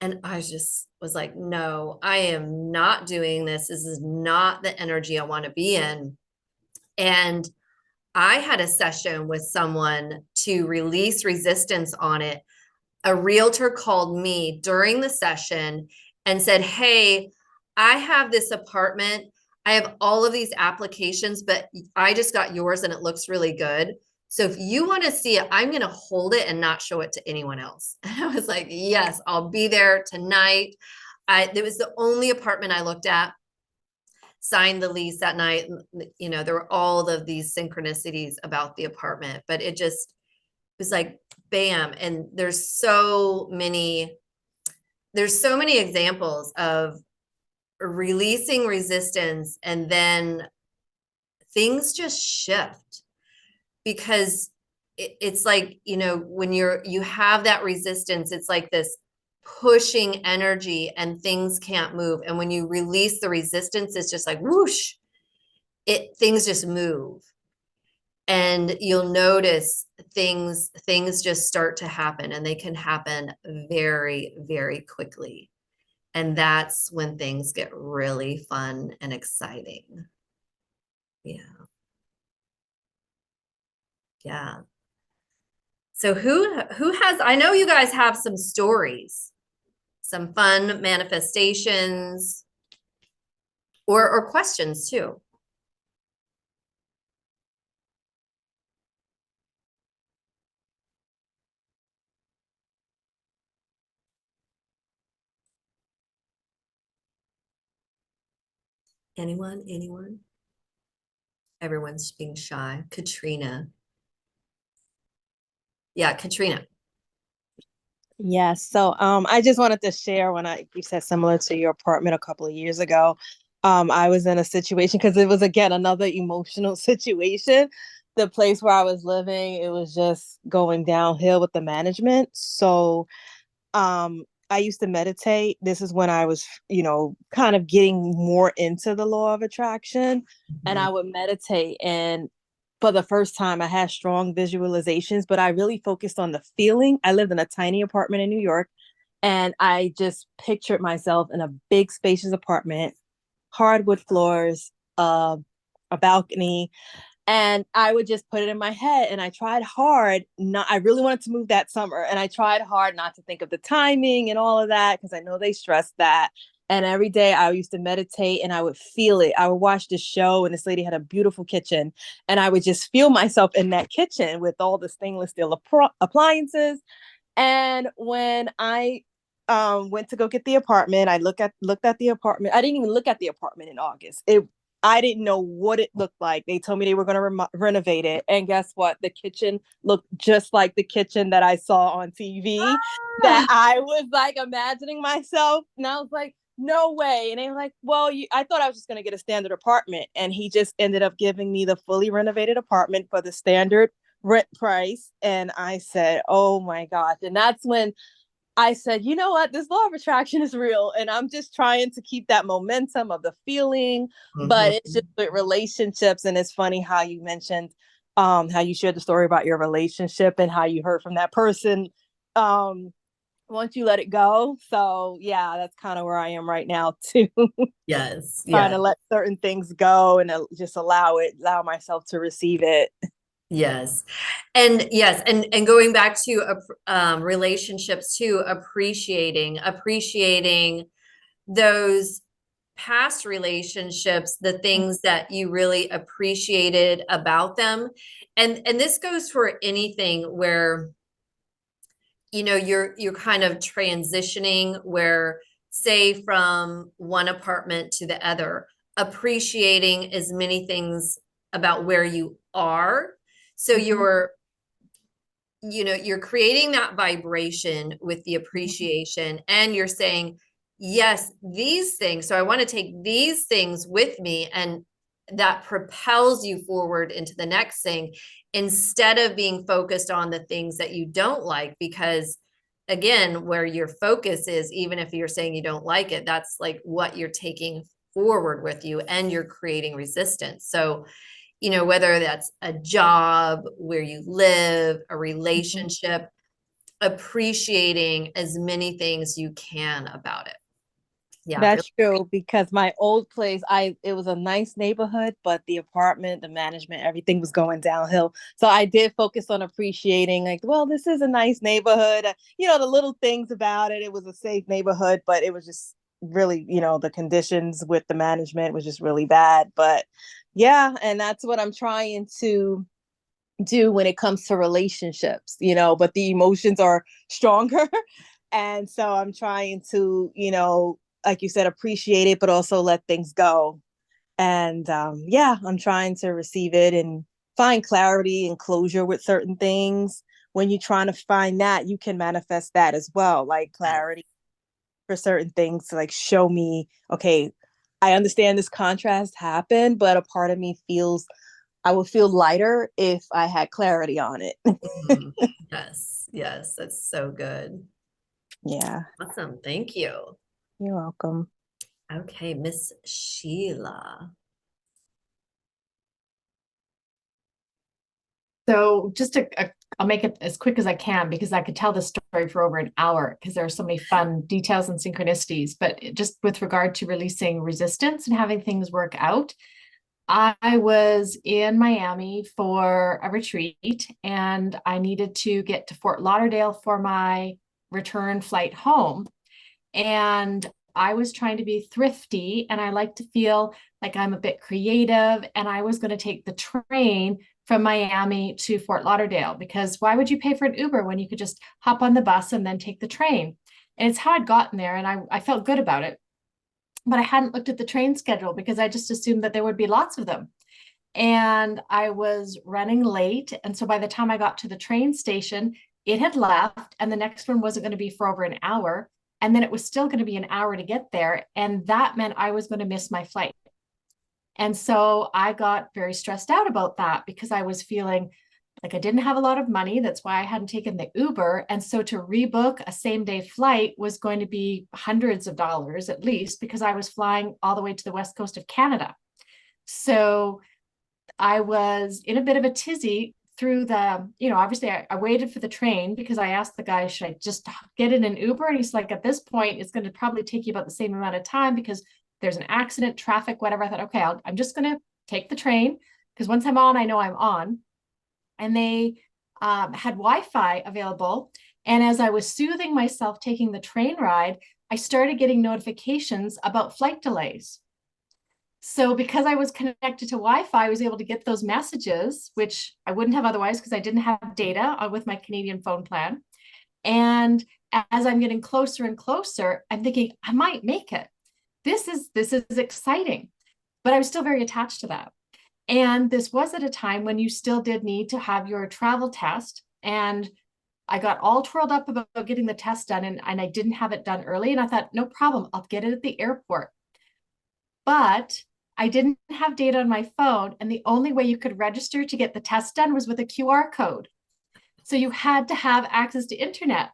And I just was like, no, I am not doing this. This is not the energy I want to be in. And I had a session with someone to release resistance on it. A realtor called me during the session and said, hey, I have this apartment. I have all of these applications, but I just got yours and it looks really good. So if you want to see it, I'm going to hold it and not show it to anyone else. And I was like, yes, I'll be there tonight. It was the only apartment I looked at, signed the lease that night. There were all of these synchronicities about the apartment, but it just was like, bam. And there's so many examples of releasing resistance, and then things just shift, because it's like, when you have that resistance, it's like this pushing energy and things can't move. And when you release the resistance, it's just like whoosh, things just move. And you'll notice things just start to happen, and they can happen very, very quickly. And that's when things get really fun and exciting. Yeah. Yeah. So who has, I know you guys have some stories, some fun manifestations, or questions too. Anyone? Everyone's being shy. Katrina. Yeah, Katrina. Yes. So I just wanted to share when you said similar to your apartment a couple of years ago. I was in a situation, because it was again another emotional situation. The place where I was living, it was just going downhill with the management. So I used to meditate. This is when I was, kind of getting more into the law of attraction. And I would meditate, and for the first time I had strong visualizations, but I really focused on the feeling. I lived in a tiny apartment in New York, and I just pictured myself in a big spacious apartment, hardwood floors, a balcony, and I would just put it in my head. And I tried hard I really wanted to move that summer, and I tried hard not to think of the timing and all of that, because I know they stress that. And every day I used to meditate, and I would feel it. I would watch this show, and this lady had a beautiful kitchen, and I would just feel myself in that kitchen with all the stainless steel appliances. And when I went to go get the apartment. I looked at the apartment. I didn't even look at the apartment in August. I didn't know what it looked like. They told me they were going to renovate it. And guess what? The kitchen looked just like the kitchen that I saw on TV that I was like imagining myself. And I was like, no way. And they were like, well, I thought I was just going to get a standard apartment. And he just ended up giving me the fully renovated apartment for the standard rent price. And I said, oh my gosh. And that's when I said, you know what, this law of attraction is real. And I'm just trying to keep that momentum of the feeling. But it's just with relationships. And it's funny how you mentioned how you shared the story about your relationship and how you heard from that person once you let it go. So yeah, that's kind of where I am right now too. Yes. Trying to let certain things go and just allow myself to receive it. Yes. And yes. And going back to relationships too, appreciating those past relationships, the things that you really appreciated about them. And this goes for anything where, you know, you're kind of transitioning, where say from one apartment to the other, appreciating as many things about where you are. So you're creating that vibration with the appreciation, and you're saying, yes, these things. So I want to take these things with me, and that propels you forward into the next thing, instead of being focused on the things that you don't like. Because again, where your focus is, even if you're saying you don't like it, that's like what you're taking forward with you, and you're creating resistance. So, you know, whether that's a job, where you live, a relationship, appreciating as many things you can about it. Yeah. That's true, because my old place, it was a nice neighborhood, but the apartment, the management, everything was going downhill. So I did focus on appreciating, like, well, this is a nice neighborhood. The little things about it. It was a safe neighborhood, but it was just really, the conditions with the management was just really bad. But yeah, and that's what I'm trying to do when it comes to relationships, but the emotions are stronger. And so I'm trying to, like you said, appreciate it, but also let things go. And yeah, I'm trying to receive it and find clarity and closure with certain things. When you're trying to find that, you can manifest that as well, like clarity for certain things, to like show me, okay, I understand this contrast happened, but a part of me feels I would feel lighter if I had clarity on it. Yes, that's so good. Yeah. Awesome. Thank you. You're welcome. Okay, Miss Sheila. So I'll make it as quick as I can, because I could tell this story for over an hour, because there are so many fun details and synchronicities. But just with regard to releasing resistance and having things work out, I was in Miami for a retreat, and I needed to get to Fort Lauderdale for my return flight home. And I was trying to be thrifty, and I like to feel like I'm a bit creative. And I was going to take the train from Miami to Fort Lauderdale, because why would you pay for an Uber when you could just hop on the bus and then take the train? And it's how I'd gotten there, and I felt good about it. But I hadn't looked at the train schedule, because I just assumed that there would be lots of them. And I was running late. And so by the time I got to the train station, it had left, and the next one wasn't going to be for over an hour. And then it was still going to be an hour to get there. And that meant I was going to miss my flight. And so I got very stressed out about that, because I was feeling like I didn't have a lot of money. That's why I hadn't taken the Uber. And so to rebook a same-day flight was going to be hundreds of dollars at least, because I was flying all the way to the west coast of Canada. So I was in a bit of a tizzy through obviously I waited for the train, because I asked the guy, should I just get in an Uber? And he's like, at this point, it's going to probably take you about the same amount of time, because there's an accident, traffic, whatever. I thought, okay, I'm just going to take the train, because once I'm on, I know I'm on. And they had Wi-Fi available. And as I was soothing myself taking the train ride, I started getting notifications about flight delays. So because I was connected to Wi-Fi, I was able to get those messages, which I wouldn't have otherwise, because I didn't have data with my Canadian phone plan. And as I'm getting closer and closer, I'm thinking I might make it. This is exciting, but I was still very attached to that. And this was at a time when you still did need to have your travel test. And I got all twirled up about getting the test done, and I didn't have it done early. And I thought, no problem, I'll get it at the airport. But I didn't have data on my phone, and the only way you could register to get the test done was with a QR code. So you had to have access to internet.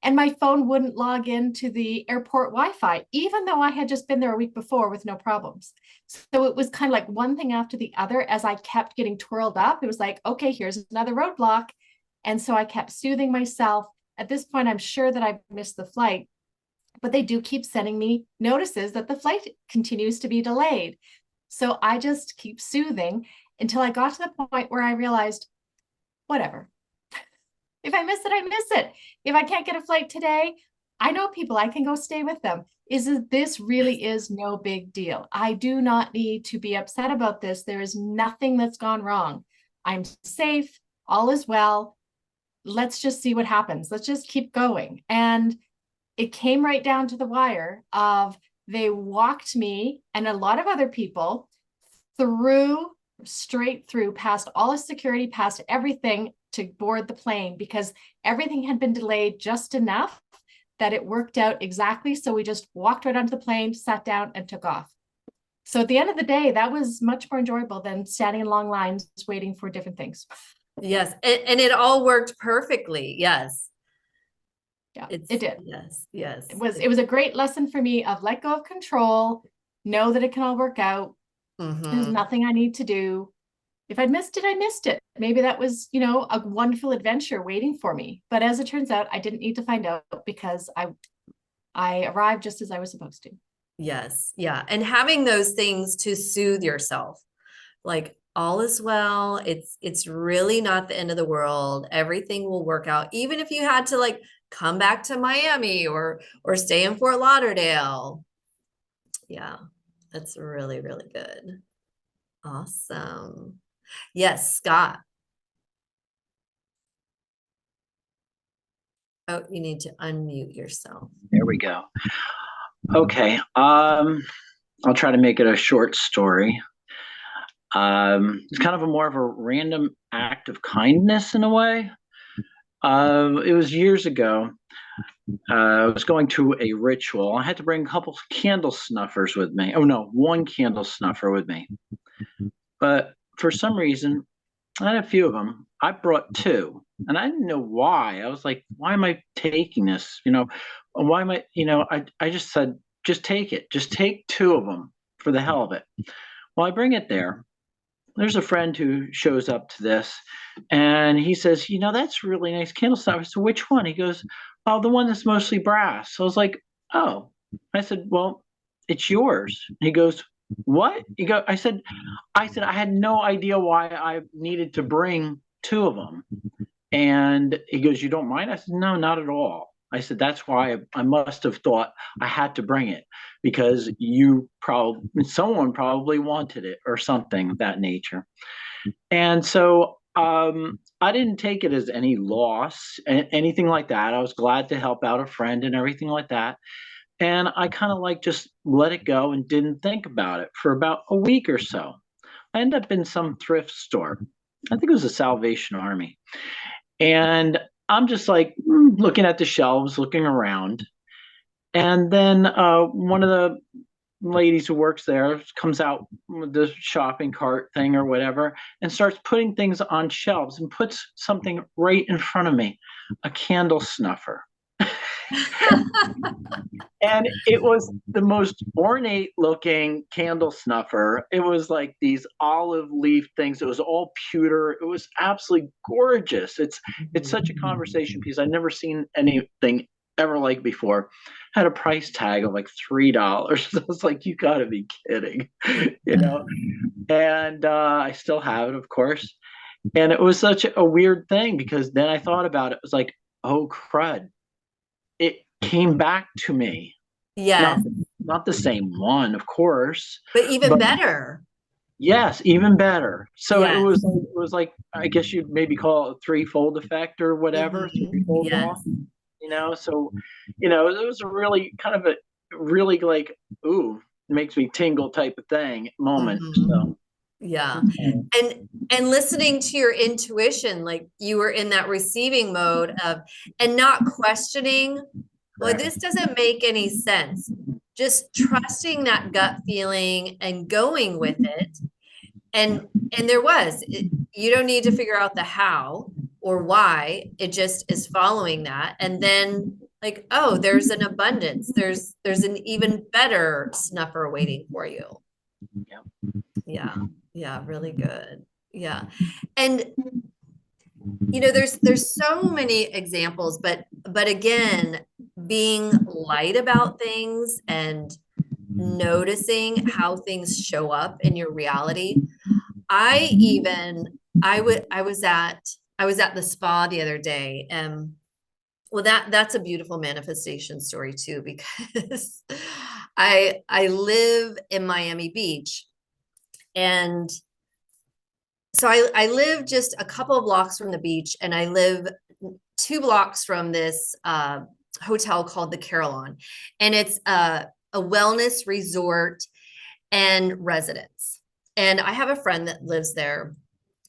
And my phone wouldn't log into the airport Wi-Fi, even though I had just been there a week before with no problems. So it was kind of like one thing after the other. As I kept getting twirled up, it was like, okay, here's another roadblock. And so I kept soothing myself. At this point, I'm sure that I've missed the flight, but they do keep sending me notices that the flight continues to be delayed. So I just keep soothing until I got to the point where I realized, whatever. If I miss it, I miss it. If I can't get a flight today, I know people, I can go stay with them. This really is no big deal. I do not need to be upset about this. There is nothing that's gone wrong. I'm safe. All is well. Let's just see what happens. Let's just keep going. And it came right down to the wire of they walked me and a lot of other people straight through, past all of security, past everything, to board the plane, because everything had been delayed just enough that it worked out exactly. So we just walked right onto the plane, sat down, and took off. So at the end of the day, that was much more enjoyable than standing in long lines waiting for different things. Yes. And it all worked perfectly. Yes. Yeah, it did. Yes. Yes. It was a great lesson for me of let go of control, know that it can all work out. There's nothing I need to do. If I'd missed it, I missed it. Maybe that was, a wonderful adventure waiting for me. But as it turns out, I didn't need to find out because I arrived just as I was supposed to. Yes. Yeah. And having those things to soothe yourself, like all is well. It's really not the end of the world. Everything will work out. Even if you had to like come back to Miami or stay in Fort Lauderdale. Yeah. That's really, really good. Awesome. Yes, Scott. Oh, you need to unmute yourself. There we go. Okay. I'll try to make it a short story. It's kind of more of a random act of kindness in a way. It was years ago. I was going to a ritual. I had to bring a couple candle snuffers with me. Oh no, one candle snuffer with me. But for some reason, I had a few of them. I brought two, and I didn't know why. I was like, why am I taking this? Why am I, I just said, just take it. Just take two of them for the hell of it. Well, I bring it there. There's a friend who shows up to this, and he says, that's a really nice candle snuffer. So which one? He goes, oh, the one that's mostly brass. So I was like, oh. I said, well, it's yours. And he goes, what? I said, I had no idea why I needed to bring two of them. And he goes, you don't mind? I said, no, not at all. I said, that's why I must have thought I had to bring it, because someone probably wanted it or something of that nature. And so I didn't take it as any loss, anything like that. I was glad to help out a friend and everything like that. And I kind of just let it go and didn't think about it for about a week or so. I ended up in some thrift store. I think it was the Salvation Army. And I'm just looking at the shelves, looking around. And then one of the ladies who works there comes out with the shopping cart thing or whatever and starts putting things on shelves and puts something right in front of me, a candle snuffer. And it was the most ornate looking candle snuffer. It was like these olive leaf things. It was all pewter. It was absolutely gorgeous. It's such a conversation piece. I've never seen anything ever like before. Had a price tag of like $3. I was like, you gotta be kidding, And I still have it, of course. And it was such a weird thing, because then I thought about it. It was like, oh crud. It came back to me. Yes. Not the same one, of course. But even better. Yes, even better. So yes. it was like, I guess you'd maybe call it a threefold effect or whatever. Threefold yes. law. So, it was a really kind of a really like, ooh, makes me tingle type of thing moment. Mhm. So, Yeah. And listening to your intuition, like you were in that receiving mode of, and not questioning, well, this doesn't make any sense. Just trusting that gut feeling and going with it. And you don't need to figure out the how or why. It just is following that. And then like, oh, there's an abundance. There's an even better snuffer waiting for you. yeah. Yeah, really good. Yeah. And there's so many examples, but again, being light about things and noticing how things show up in your reality. I was at the spa the other day, and well, that's a beautiful manifestation story too, because I live in Miami Beach, and so I live just a couple of blocks from the beach, and I live 2 blocks from this hotel called the Carillon, and it's a wellness resort and residence. And I have a friend that lives there.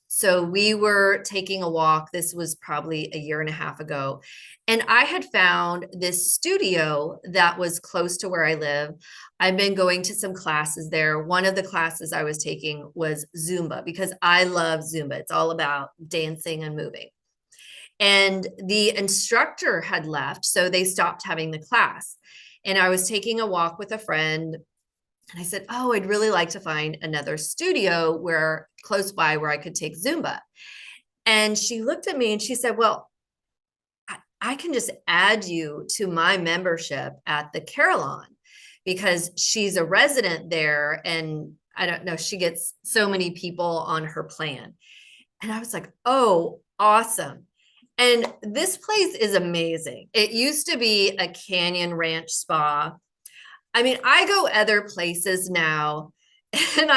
So we were taking a walk. This was probably a year and a half ago. And I had found this studio that was close to where I live. I've been going to some classes there. One of the classes I was taking was Zumba, because I love Zumba. It's all about dancing and moving. And the instructor had left, so they stopped having the class. And I was taking a walk with a friend, and I said, oh, I'd really like to find another studio close by where I could take Zumba. And she looked at me and she said, well, I can just add you to my membership at the Carillon, because she's a resident there. And I don't know, she gets so many people on her plan. And I was like, oh, awesome. And this place is amazing. It used to be a Canyon Ranch spa. I mean, I go other places now, and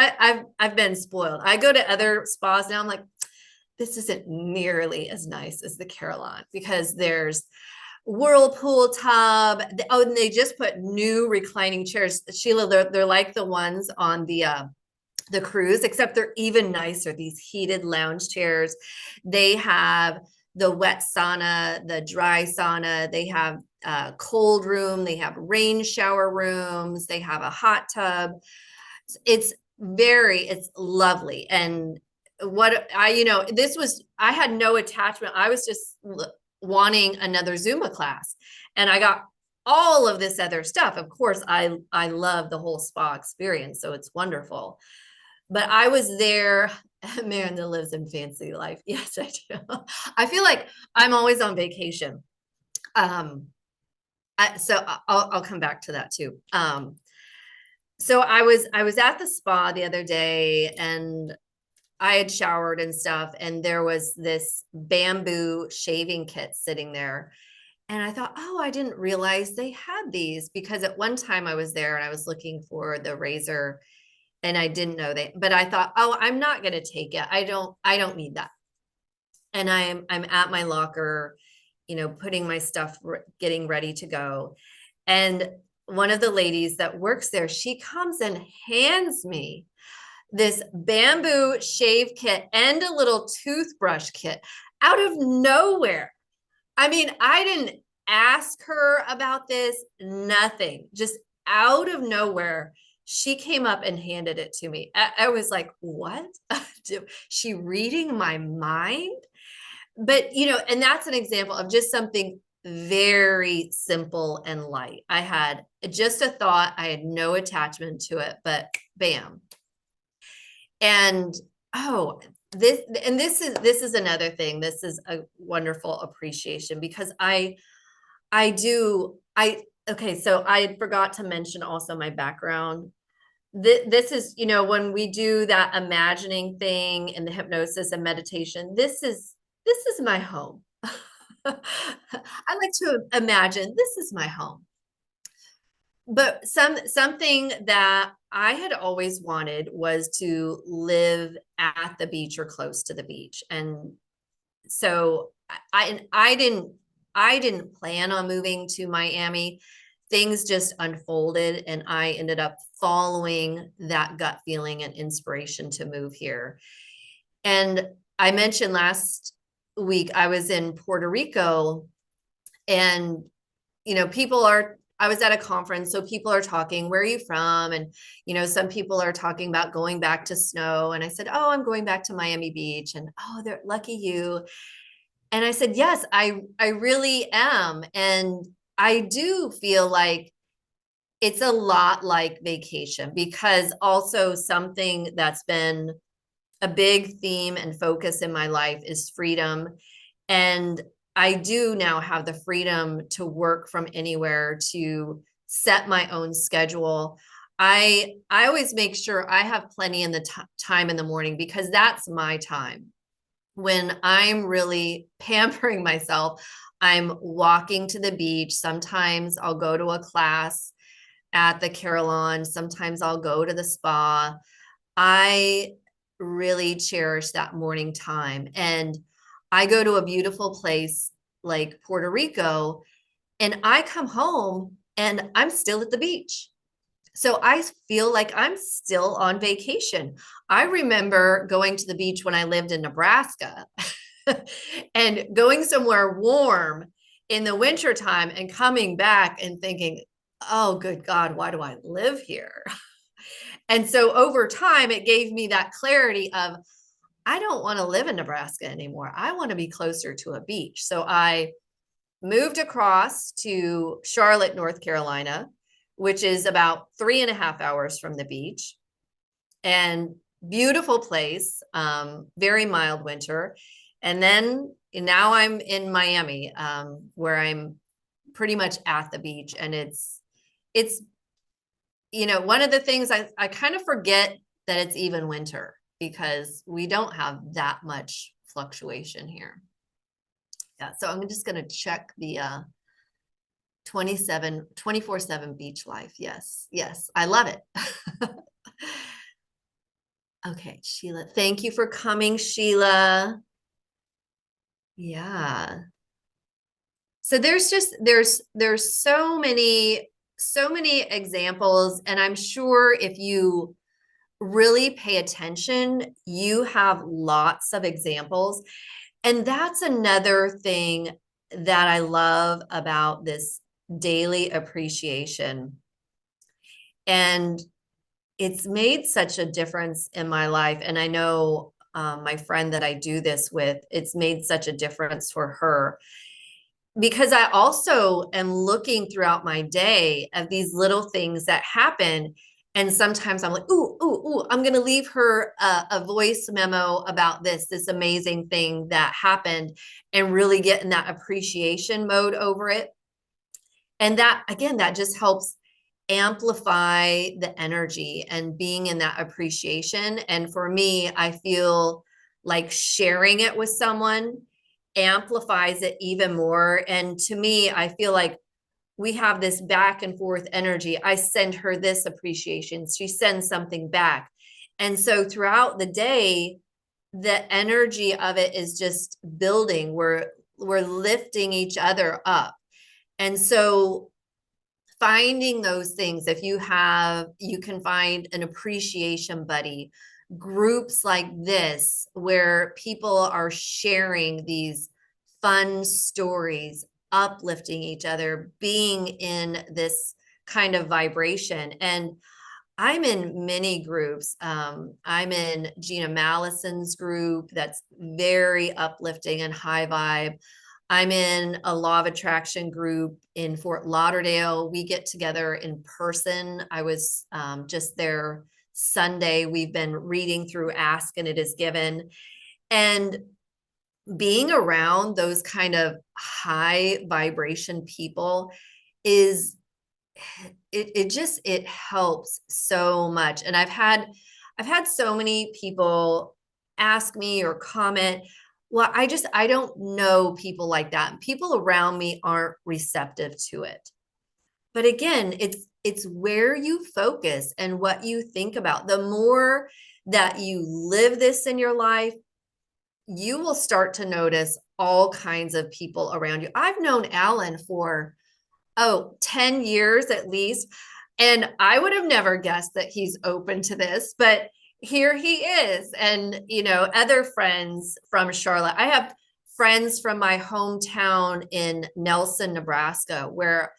I've been spoiled. I go to other spas now. I'm like, this isn't nearly as nice as the Carillon, because there's whirlpool tub. Oh, and they just put new reclining chairs. Sheila, they're like the ones on the cruise, except they're even nicer. These heated lounge chairs. They have the wet sauna, the dry sauna. They have cold room. They have rain shower rooms. They have a hot tub. It's lovely. And I had no attachment. I was just wanting another Zumba class, and I got all of this other stuff. Of course, I love the whole spa experience, so it's wonderful. But I was there. Man that lives in fancy life. Yes, I do. I feel like I'm always on vacation. So I'll come back to that too. So I was at the spa the other day, and I had showered and stuff, and there was this bamboo shaving kit sitting there. And I thought, oh, I didn't realize they had these, because at one time I was there and I was looking for the razor, and I didn't know but I thought, oh, I'm not going to take it. I don't need that. And I'm at my locker, putting my stuff, getting ready to go. And one of the ladies that works there, she comes and hands me this bamboo shave kit and a little toothbrush kit out of nowhere. I mean, I didn't ask her about this, nothing, just out of nowhere. She came up and handed it to me. I was like, what? She reading my mind? But, and that's an example of just something very simple and light. I had just a thought. I had no attachment to it, but bam. And, oh, this is another thing. This is a wonderful appreciation, because okay, so I forgot to mention also my background. This is, when we do that imagining thing in the hypnosis and meditation, this is my home. I like to imagine this is my home. But something that I had always wanted was to live at the beach or close to the beach. And so I I didn't plan on moving to Miami. Things just unfolded and I ended up following that gut feeling and inspiration to move here. And I mentioned last week I was in Puerto Rico, and I was at a conference, so people are talking, where are you from? And some people are talking about going back to snow, and I said, oh, I'm going back to Miami Beach. And oh, they're lucky you. And I said, yes, I really am. And I do feel like it's a lot like vacation, because also something that's been a big theme and focus in my life is freedom. And I do now have the freedom to work from anywhere, to set my own schedule. I always make sure I have plenty in the time in the morning, because that's my time when I'm really pampering myself. I'm walking to the beach. Sometimes I'll go to a class at the Carillon. Sometimes I'll go to the spa. I really cherish that morning time. And I go to a beautiful place like Puerto Rico, and I come home and I'm still at the beach. So I feel like I'm still on vacation. I remember going to the beach when I lived in Nebraska and going somewhere warm in the wintertime and coming back and thinking, oh, good God, why do I live here? And so over time, it gave me that clarity of, I don't want to live in Nebraska anymore. I want to be closer to a beach. So I moved across to Charlotte, North Carolina, which is about 3.5 hours from the beach, and beautiful place, very mild winter. And then now I'm in Miami, where I'm pretty much at the beach. And it's one of the things I kind of forget that it's even winter, because we don't have that much fluctuation here. Yeah, so I'm just going to check the 24/7 beach life. Yes, I love it. Okay, Sheila, thank you for coming, Sheila. Yeah. So there's so many examples, and I'm sure if you really pay attention, you have lots of examples. And that's another thing that I love about this daily appreciation. And it's made such a difference in my life. And I know my friend that I do this with, it's made such a difference for her, because I also am looking throughout my day of these little things that happen. And sometimes I'm like, ooh, I'm going to leave her a voice memo about this amazing thing that happened, and really get in that appreciation mode over it. And that, again, that just helps amplify the energy and being in that appreciation. And for me, I feel like sharing it with someone amplifies it even more. And to me, I feel like we have this back and forth energy. I send her this appreciation, she sends something back. And so throughout the day, the energy of it is just building. We're lifting each other up. And so finding those things, if you can find an appreciation buddy, groups like this where people are sharing these fun stories, uplifting each other, being in this kind of vibration. And I'm in many groups. I'm in Gina Mallison's group that's very uplifting and high vibe. I'm in a law of attraction group in Fort Lauderdale. We get together in person. I was just there Sunday. We've been reading through Ask and It Is Given. And being around those kind of high vibration people is, it helps so much. And I've had so many people ask me or comment, well, I don't know people like that. People around me aren't receptive to it. But again, it's where you focus and what you think about. The more that you live this in your life, you will start to notice all kinds of people around you. I've known Alan for, 10 years at least. And I would have never guessed that he's open to this, but here he is. And, other friends from Charlotte. I have friends from my hometown in Nelson, Nebraska, where,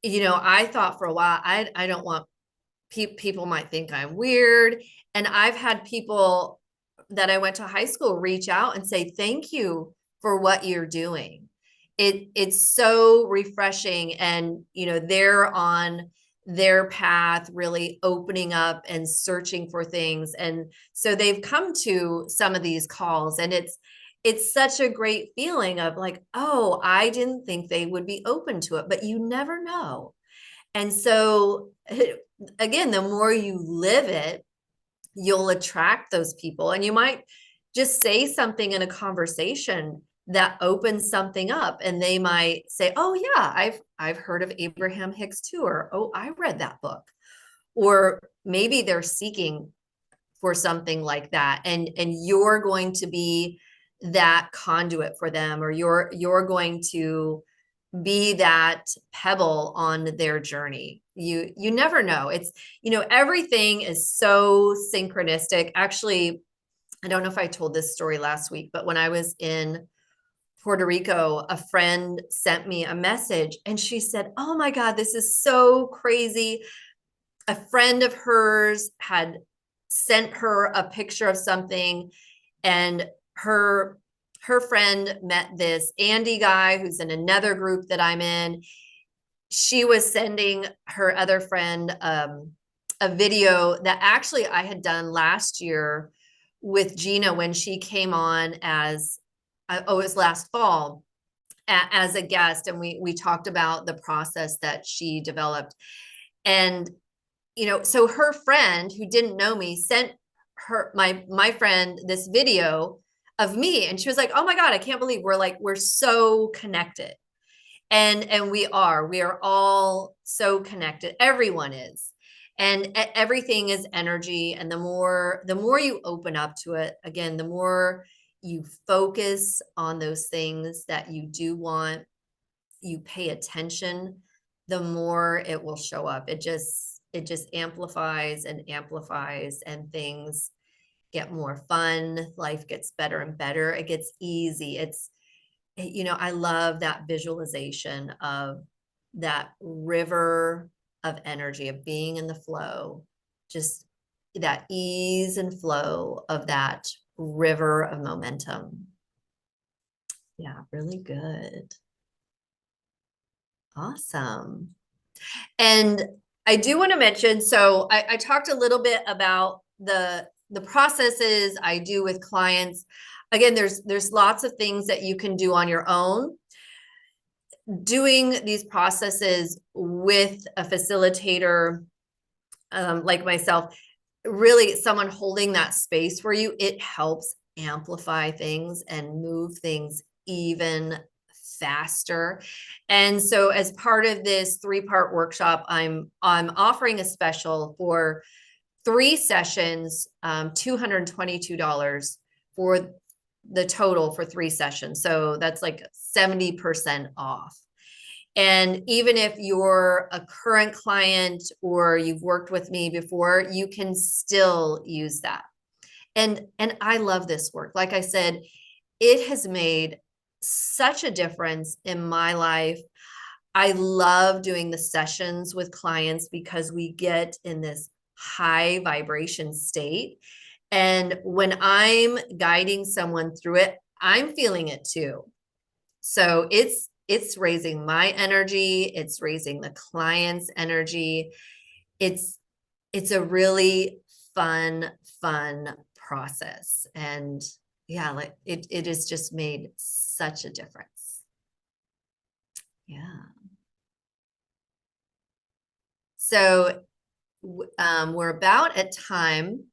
I thought for a while, I don't want people might think I'm weird. And I've had people that I went to high school reach out and say, thank you for what you're doing. It's so refreshing. And, they're on their path, really opening up and searching for things. And so they've come to some of these calls, and it's such a great feeling of like, oh, I didn't think they would be open to it, but you never know. And so again, the more you live it, you'll attract those people. And you might just say something in a conversation that opens something up, and they might say, oh yeah, I've heard of Abraham Hicks too, or oh, I read that book. Or maybe they're seeking for something like that, and you're going to be that conduit for them, or you're going to be that pebble on their journey. You never know. It's, everything is so synchronistic. Actually, I don't know if I told this story last week, but when I was in Puerto Rico, a friend sent me a message and she said, oh my God, this is so crazy. A friend of hers had sent her a picture of something, and her friend met this Andy guy who's in another group that I'm in. She was sending her other friend a video that actually I had done last year with Gina when she came on as, it was last fall, as a guest. And we talked about the process that she developed. And, so her friend who didn't know me sent my friend this video of me. And she was like, oh my God, I can't believe we're so connected. And we are all so connected. Everyone is. And everything is energy. And the more you open up to it, again, the more you focus on those things that you do want, you pay attention, the more it will show up. It just amplifies and amplifies, and things get more fun. Life gets better and better. It gets easy. I love that visualization of that river of energy, of being in the flow, just that ease and flow of that river of momentum. Yeah, really good. Awesome. And I do want to mention, so I talked a little bit about the processes I do with clients. Again, there's lots of things that you can do on your own. Doing these processes with a facilitator like myself, really someone holding that space for you, it helps amplify things and move things even faster. And so as part of this 3-part workshop, I'm offering a special for 3 sessions, $222 for the total for 3 sessions. So that's like 70% off. And even if you're a current client or you've worked with me before, you can still use that. And I love this work. Like I said, it has made such a difference in my life. I love doing the sessions with clients because we get in this high vibration state. And when I'm guiding someone through it, I'm feeling it too. So it's raising my energy. It's raising the client's energy. It's a really fun process. And yeah, like it has just made such a difference. Yeah. So we're about at time.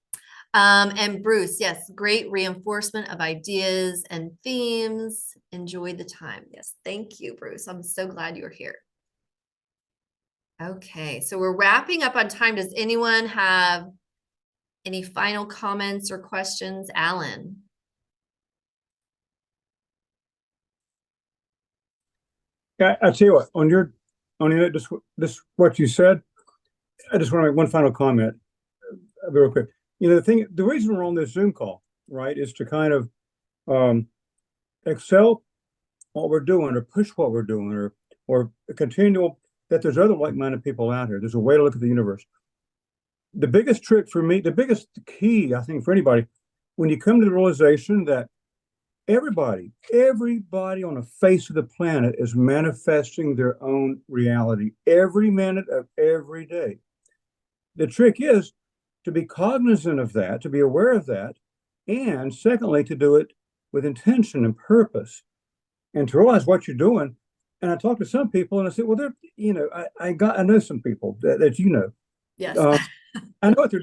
And Bruce, yes, great reinforcement of ideas and themes. Enjoy the time. Yes, thank you, Bruce. I'm so glad you're here. Okay, so we're wrapping up on time. Does anyone have any final comments or questions? Alan? I tell you what, this what you said, I just want to make one final comment, real quick. The reason we're on this Zoom call, right, is to kind of excel what we're doing, or push what we're doing, or continue that there's other like-minded people out here. There's a way to look at the universe. The biggest trick for me, the biggest key, I think, for anybody, when you come to the realization that everybody on the face of the planet is manifesting their own reality every minute of every day. The trick is to be cognizant of that, to be aware of that, and secondly, to do it with intention and purpose, and to realize what you're doing. And I talk to some people, and I say, well, I know some people that Yes. I know what they're,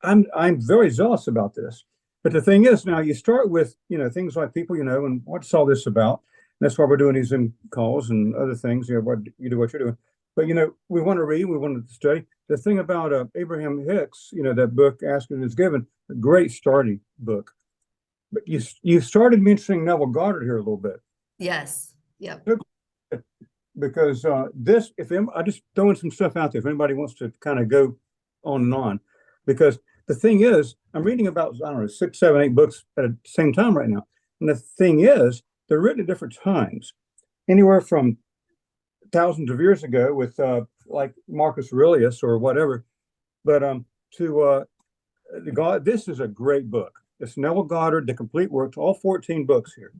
I'm very zealous about this. But the thing is, now you start with things like people and what's all this about? And that's why we're doing these Zoom calls and other things. What you do, what you're doing. But we want to read, we want to study. The thing about Abraham Hicks, that book, Asking is Given, a great starting book. But you started mentioning Neville Goddard here a little bit. Yes. Yep. Because I just throwing some stuff out there if anybody wants to kind of go on and on. Because the thing is, I'm reading about, I don't know, 6, 7, 8 books at the same time right now. And the thing is, they're written at different times, anywhere from thousands of years ago with like Marcus Aurelius or whatever. But this is a great book. It's Neville Goddard, The Complete Works, all 14 books here.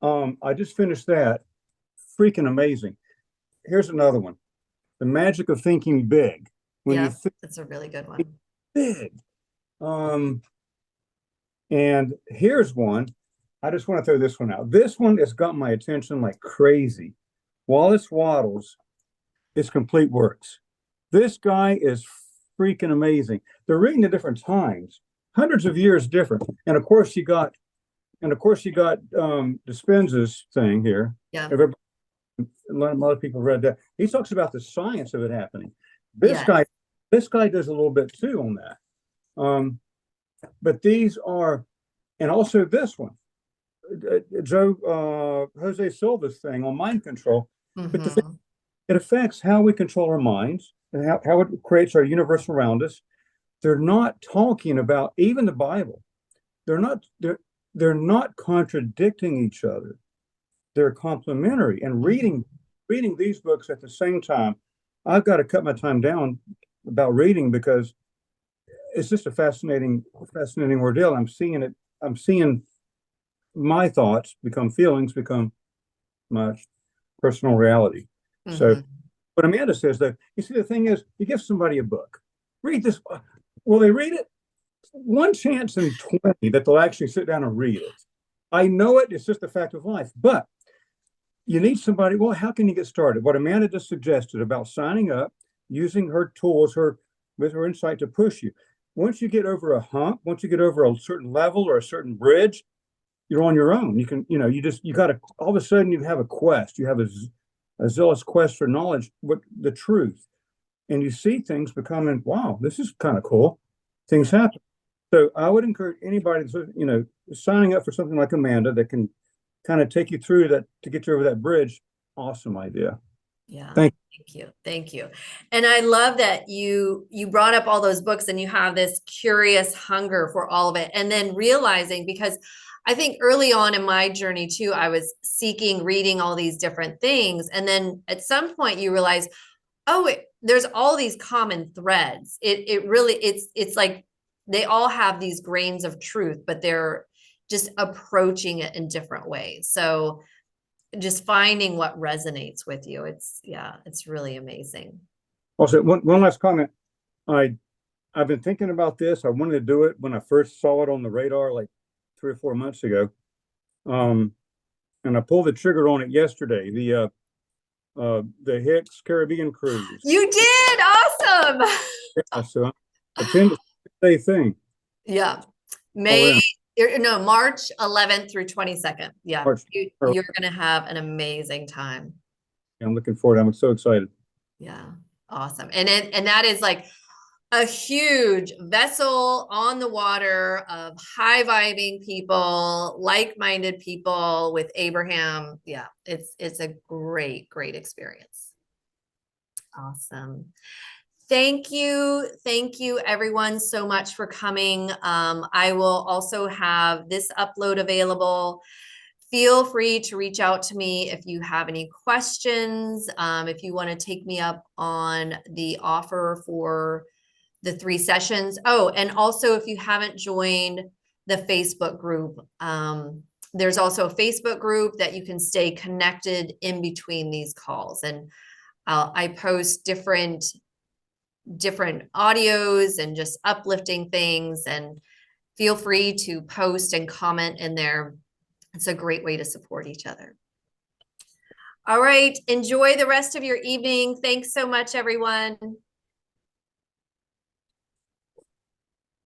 I just finished that. Freaking amazing. Here's another one. The Magic of Thinking Big. Yeah, that's a really good one. Big. And here's one. I just want to throw this one out. This one has got my attention like crazy. Wallace Wattles, His Complete Works. This guy is freaking amazing. They're written at different times, hundreds of years different. And of course you got Dispenza's thing here. Yeah. A lot of people read that. He talks about the science of it happening. This guy does a little bit too on that. But these are, and also this one, Jose Silva's thing on mind control. Mm-hmm. But it affects how we control our minds and how it creates our universe around us. They're not talking about even the Bible. They're not contradicting each other. They're complementary. And reading these books at the same time, I've got to cut my time down about reading because it's just a fascinating ordeal. I'm seeing my thoughts become feelings, become my personal reality. Mm-hmm. So what Amanda says, though, you see, the thing is, you give somebody a book, read this. Will they read it? One chance in 20 that they'll actually sit down and read it. I know it. It's just a fact of life. But you need somebody. Well, how can you get started? What Amanda just suggested about signing up, using her tools, with her insight to push you. Once you get over a hump, once you get over a certain level or a certain bridge, you're on your own. You can, you got to, all of a sudden you have a quest. You have a zealous quest for knowledge, but the truth. And you see things becoming, wow, this is kind of cool. Things happen. So I would encourage anybody, signing up for something like Amanda that can kind of take you through that to get you over that bridge. Awesome idea. Yeah. Thank you. Thank you. And I love that you brought up all those books and you have this curious hunger for all of it. And then realizing, because I think early on in my journey too, I was reading all these different things. And then at some point you realize, there's all these common threads. It's like they all have these grains of truth, but they're just approaching it in different ways. So just finding what resonates with you. It's really amazing. Also, one last comment. I've been thinking about this. I wanted to do it when I first saw it on the radar, like 3 or 4 months ago. And I pulled the trigger on it yesterday. The Hicks Caribbean cruise. You did. Awesome. Yeah, so a 10-day thing. Yeah. March 11th through 22nd. Yeah. You're going to have an amazing time. I'm looking forward. I'm so excited. Yeah. Awesome. And that is like, a huge vessel on the water of high vibing people, like-minded people with Abraham. Yeah, it's a great, great experience. Awesome. Thank you everyone so much for coming. I will also have this upload available. Feel free to reach out to me if you have any questions, if you want to take me up on the offer for the 3 sessions. Oh, and also if you haven't joined the Facebook group, there's also a Facebook group that you can stay connected in between these calls. And I post different audios and just uplifting things, and feel free to post and comment in there. It's a great way to support each other. All right, enjoy the rest of your evening. Thanks so much, everyone.